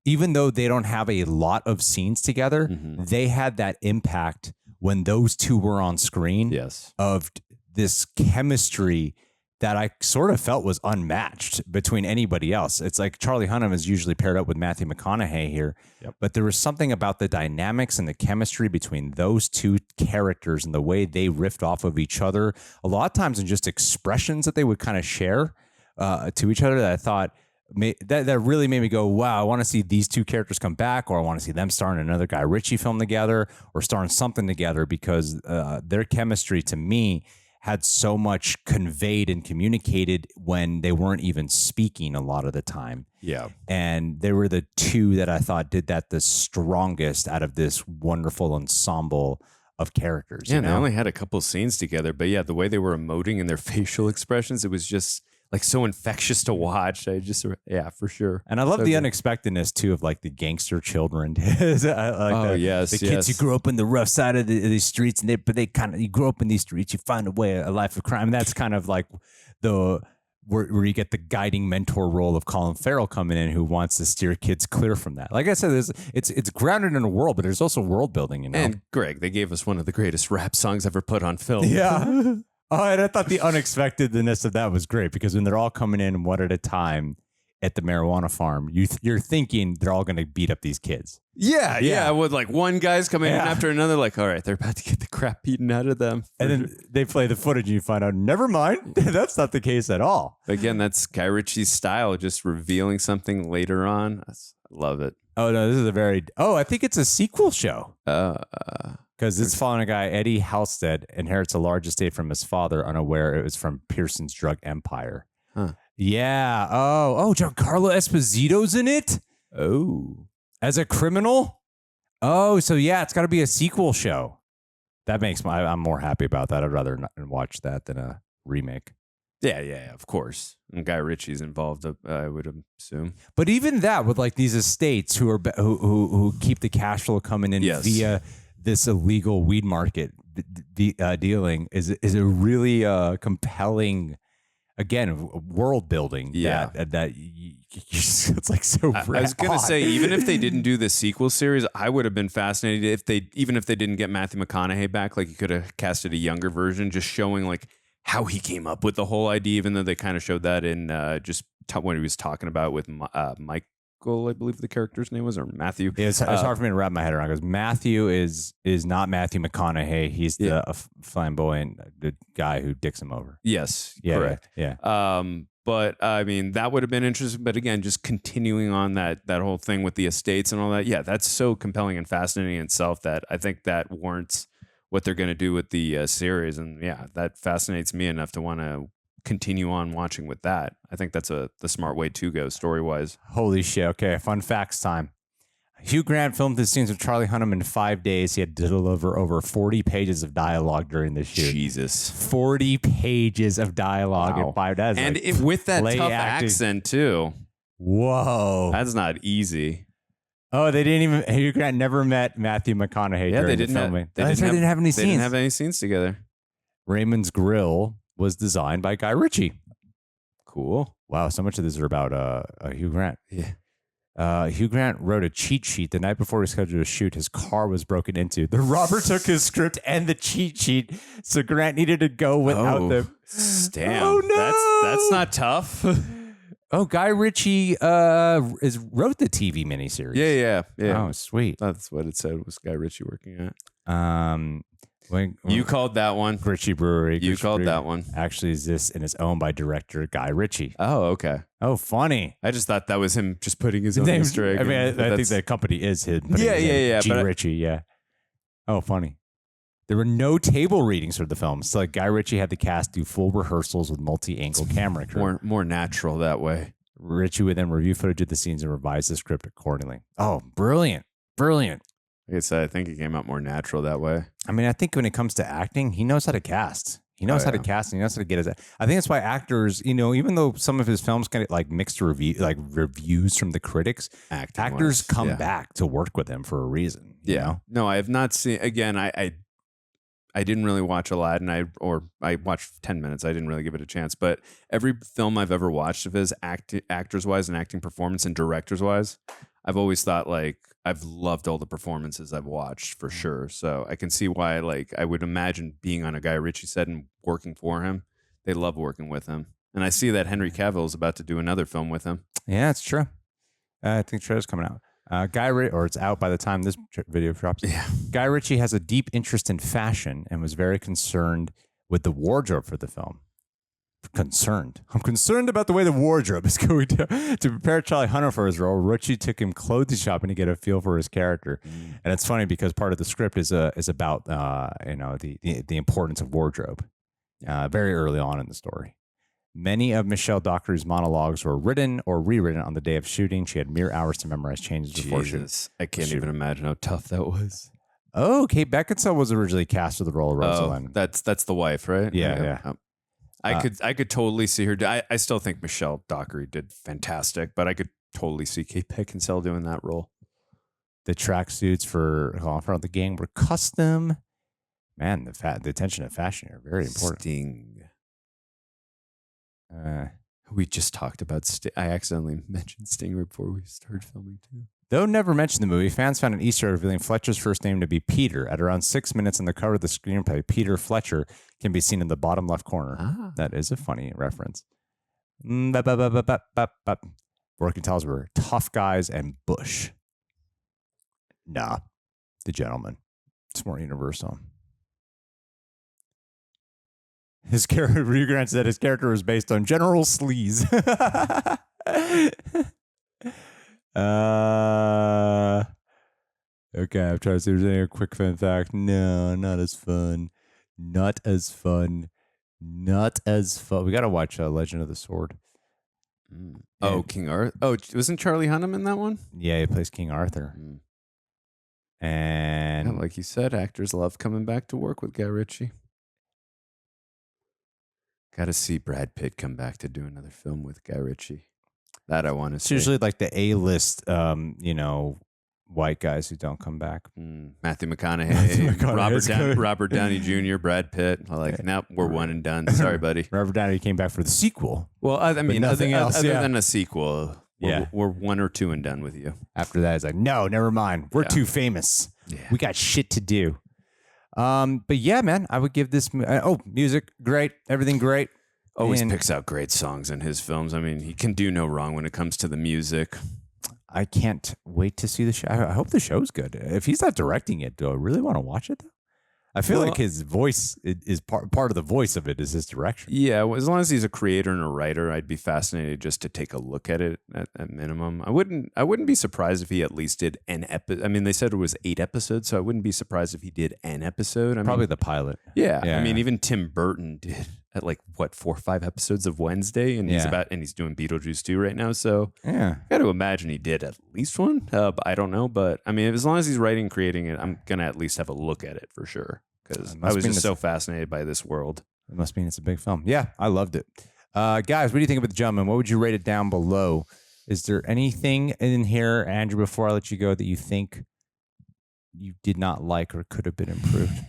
S2: even though they don't have a lot of scenes together, they had that impact when those two were on screen.
S3: Yes.
S2: Of this chemistry that I sort of felt was unmatched between anybody else. It's like Charlie Hunnam is usually paired up with Matthew McConaughey here, but there was something about the dynamics and the chemistry between those two characters and the way they riffed off of each other, a lot of times in just expressions that they would kind of share to each other, that I thought that really made me go, wow, I want to see these two characters come back, or I want to see them star in another Guy Ritchie film together, or star in something together, because their chemistry to me had so much conveyed and communicated when they weren't even speaking a lot of the time.
S3: Yeah.
S2: And they were the two that I thought did that the strongest out of this wonderful ensemble of characters.
S3: Yeah, and they only had a couple scenes together, but yeah, the way they were emoting and their facial expressions, it was just like so infectious to watch. For sure.
S2: And I love the unexpectedness too of like the gangster children. The kids who grew up in the rough side of the streets, and you grow up in these streets, you find a life of crime. And that's kind of like where you get the guiding mentor role of Colin Farrell coming in, who wants to steer kids clear from that. Like I said, it's grounded in a world, but there's also world building.
S3: And Greg, they gave us one of the greatest rap songs ever put on film.
S2: Yeah. And I thought the unexpectedness of that was great, because when they're all coming in one at a time at the marijuana farm, you're thinking they're all going to beat up these kids.
S3: Yeah. With like one guy's coming in after another, like, all right, they're about to get the crap beaten out of them.
S2: And then they play the footage and you find out, never mind, that's not the case at all.
S3: Again, that's Guy Ritchie's style, just revealing something later on. I love it.
S2: Oh, no, this is I think it's a sequel show. Because it's following a guy, Eddie Halstead, inherits a large estate from his father, unaware it was from Pearson's drug empire.
S3: Huh.
S2: Yeah. Oh, Giancarlo Esposito's in it?
S3: Oh.
S2: As a criminal? Oh, so yeah, it's got to be a sequel show. That makes I'm more happy about that. I'd rather not watch that than a remake.
S3: Yeah, of course. And Guy Ritchie's involved, I would assume.
S2: But even that, with like these estates who keep the cash flow coming in via this illegal weed market dealing, is a really compelling, again, world building.
S3: Yeah,
S2: it's like so.
S3: I was gonna say, even if they didn't do the sequel series, I would have been fascinated if they didn't get Matthew McConaughey back. Like, you could have casted a younger version, just showing like how he came up with the whole idea. Even though they kind of showed that in when he was talking about with Michael, I believe the character's name was, or Matthew.
S2: Yeah, it's hard for me to wrap my head around because Matthew is not Matthew McConaughey. He's the flamboyant the guy who dicks him over.
S3: Yes,
S2: yeah,
S3: correct.
S2: Yeah.
S3: But I mean, that would have been interesting. But again, just continuing on that whole thing with the estates and all that. Yeah, that's so compelling and fascinating in itself that I think that warrants what they're going to do with the series. And yeah, that fascinates me enough to want to continue on watching with that. I think that's the smart way to go story-wise.
S2: Holy shit. Okay, fun facts time. Hugh Grant filmed his scenes with Charlie Hunnam in 5 days. He had to deliver over 40 pages of dialogue during the shoot.
S3: Jesus.
S2: 40 pages of dialogue in 5 days.
S3: And with that tough accent, too.
S2: Whoa.
S3: That's not easy.
S2: Oh, they didn't even... Hugh Grant never met Matthew McConaughey during the filming.
S3: They didn't have any scenes. They didn't have any scenes together.
S2: Raymond's Grill was designed by Guy Ritchie.
S3: Cool.
S2: Wow, so much of this is about Hugh Grant.
S3: Yeah.
S2: Hugh Grant wrote a cheat sheet the night before he was scheduled to shoot. His car was broken into. The robber took his script and the cheat sheet, so Grant needed to go without them.
S3: Damn.
S2: Oh no,
S3: that's not tough.
S2: Oh, Guy Ritchie wrote the TV miniseries.
S3: Yeah.
S2: Oh, sweet.
S3: That's what it said. Was Guy Ritchie working at? You called that one.
S2: Ritchie Brewery.
S3: You called that one.
S2: Actually exists and is owned by director Guy Ritchie.
S3: Oh, okay.
S2: Oh, funny.
S3: I just thought that was him just putting his own Easter egg.
S2: I mean, I think the company is his.
S3: Yeah.
S2: G. Ritchie, yeah. Oh, funny. There were no table readings for the film, so like Guy Ritchie had the cast do full rehearsals with multi-angle camera crew.
S3: More natural that way.
S2: Ritchie would then review footage of the scenes and revise the script accordingly. Oh, brilliant.
S3: Like I said, I think it came out more natural that way.
S2: I mean, I think when it comes to acting, he knows how to cast. He knows how to cast and he knows how to get his... I think that's why actors, even though some of his films get like mixed reviews from the critics, actors come back to work with him for a reason. You know?
S3: No, I have not seen... Again, I didn't really watch Aladdin. I watched 10 minutes. I didn't really give it a chance. But every film I've ever watched of his, actors-wise and acting performance and directors-wise, I've always thought like I've loved all the performances I've watched for sure. So I can see why I would imagine being on a Guy Ritchie set and working for him. They love working with him. And I see that Henry Cavill is about to do another film with him.
S2: Yeah, it's true. I think the trailer's coming out. It's out by the time this video drops.
S3: Yeah.
S2: Guy Ritchie has a deep interest in fashion and was very concerned with the wardrobe for the film. I'm concerned about the way the wardrobe is going to prepare Charlie Hunnam for his role. Ritchie took him clothes shopping to get a feel for his character, and it's funny because part of the script is about the importance of wardrobe very early on in the story. Many of Michelle Dockery's monologues were written or rewritten on the day of shooting. She had mere hours to memorize changes before shooting.
S3: I can't even imagine how tough that was.
S2: Oh, Kate Beckinsale was originally cast for the role of Rosalind.
S3: That's the wife, right?
S2: Yeah.
S3: I could totally see her. I still think Michelle Dockery did fantastic, but I could totally see Kate Beckinsale doing that role.
S2: The tracksuits for Colin Farrell and the gang were custom. Man, the attention to fashion are very important.
S3: Sting. We just talked about Sting. I accidentally mentioned Sting before we started filming too.
S2: Though never mentioned in the movie, fans found an Easter egg revealing Fletcher's first name to be Peter. At around 6 minutes on the cover of the screenplay, Peter Fletcher can be seen in the bottom left corner. That is a funny reference. Working titles were Tough Guys and Bush. Nah, The Gentleman. It's more universal. His character, Hugh Grant said his character was based on General Sleaze. Okay, I'm trying to see if there's any quick fun fact. No, not as fun. Not as fun. Not as fun. We got to watch Legend of the Sword.
S3: Oh, King Arthur. Oh, wasn't Charlie Hunnam in that one?
S2: Yeah, he plays King Arthur. And
S3: yeah, like you said, actors love coming back to work with Guy Ritchie. Got to see Brad Pitt come back to do another film with Guy Ritchie. That I want to see.
S2: It's usually like the A-list, white guys who don't come back.
S3: Matthew McConaughey, Robert Downey Jr., Brad Pitt. Nope, we're one and done. Sorry, buddy.
S2: Robert Downey came back for the sequel.
S3: Well, I mean,
S2: nothing else.
S3: Other than a sequel, we're one or two and done with you.
S2: After that, it's like, no, never mind. We're too famous.
S3: Yeah.
S2: We got shit to do. But yeah, man, I would give this. Music, great. Everything great.
S3: Always picks out great songs in his films. I mean, he can do no wrong when it comes to the music.
S2: I can't wait to see the show. I hope the show's good. If he's not directing it, do I really want to watch it, though? I feel like his voice is part of the voice of it is his direction.
S3: Yeah, well, as long as he's a creator and a writer, I'd be fascinated just to take a look at it at minimum. I wouldn't be surprised if he at least did an episode. I mean, they said it was 8 episodes, so I wouldn't be surprised if he did an episode.
S2: Probably the pilot.
S3: Yeah, I mean, even Tim Burton did at 4 or 5 episodes of Wednesday, and he's doing Beetlejuice 2 right now. So
S2: yeah,
S3: I got to imagine he did at least one. I don't know, but I mean, as long as he's writing, creating it, I'm gonna at least have a look at it for sure. Because I was just so fascinated by this world.
S2: It must mean it's a big film. Yeah, I loved it. Guys, what do you think of The Gentleman? What would you rate it down below? Is there anything in here, Andrew, before I let you go, that you think you did not like or could have been improved?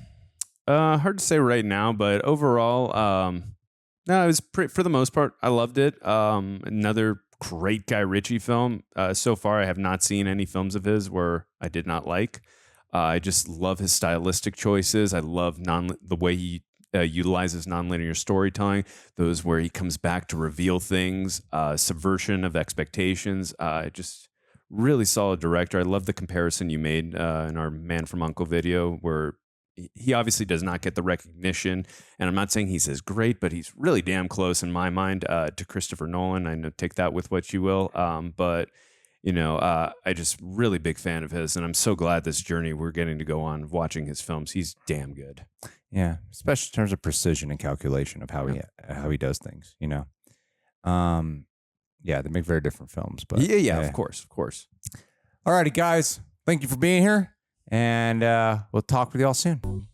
S3: Hard to say right now, but overall, no, it was for the most part, I loved it. Another great Guy Ritchie film. So far, I have not seen any films of his where I did not like. I just love his stylistic choices. I love the way he utilizes nonlinear storytelling, those where he comes back to reveal things, subversion of expectations. Just really solid director. I love the comparison you made in our Man from U.N.C.L.E. video, where he obviously does not get the recognition. And I'm not saying he's as great, but he's really damn close in my mind to Christopher Nolan. I know, take that with what you will. But I just really big fan of his, and I'm so glad this journey we're getting to go on watching his films. He's damn good.
S2: Yeah, especially in terms of precision and calculation of how he does things. Yeah, they make very different films, but
S3: yeah, of course.
S2: All righty, guys, thank you for being here, and we'll talk with you all soon.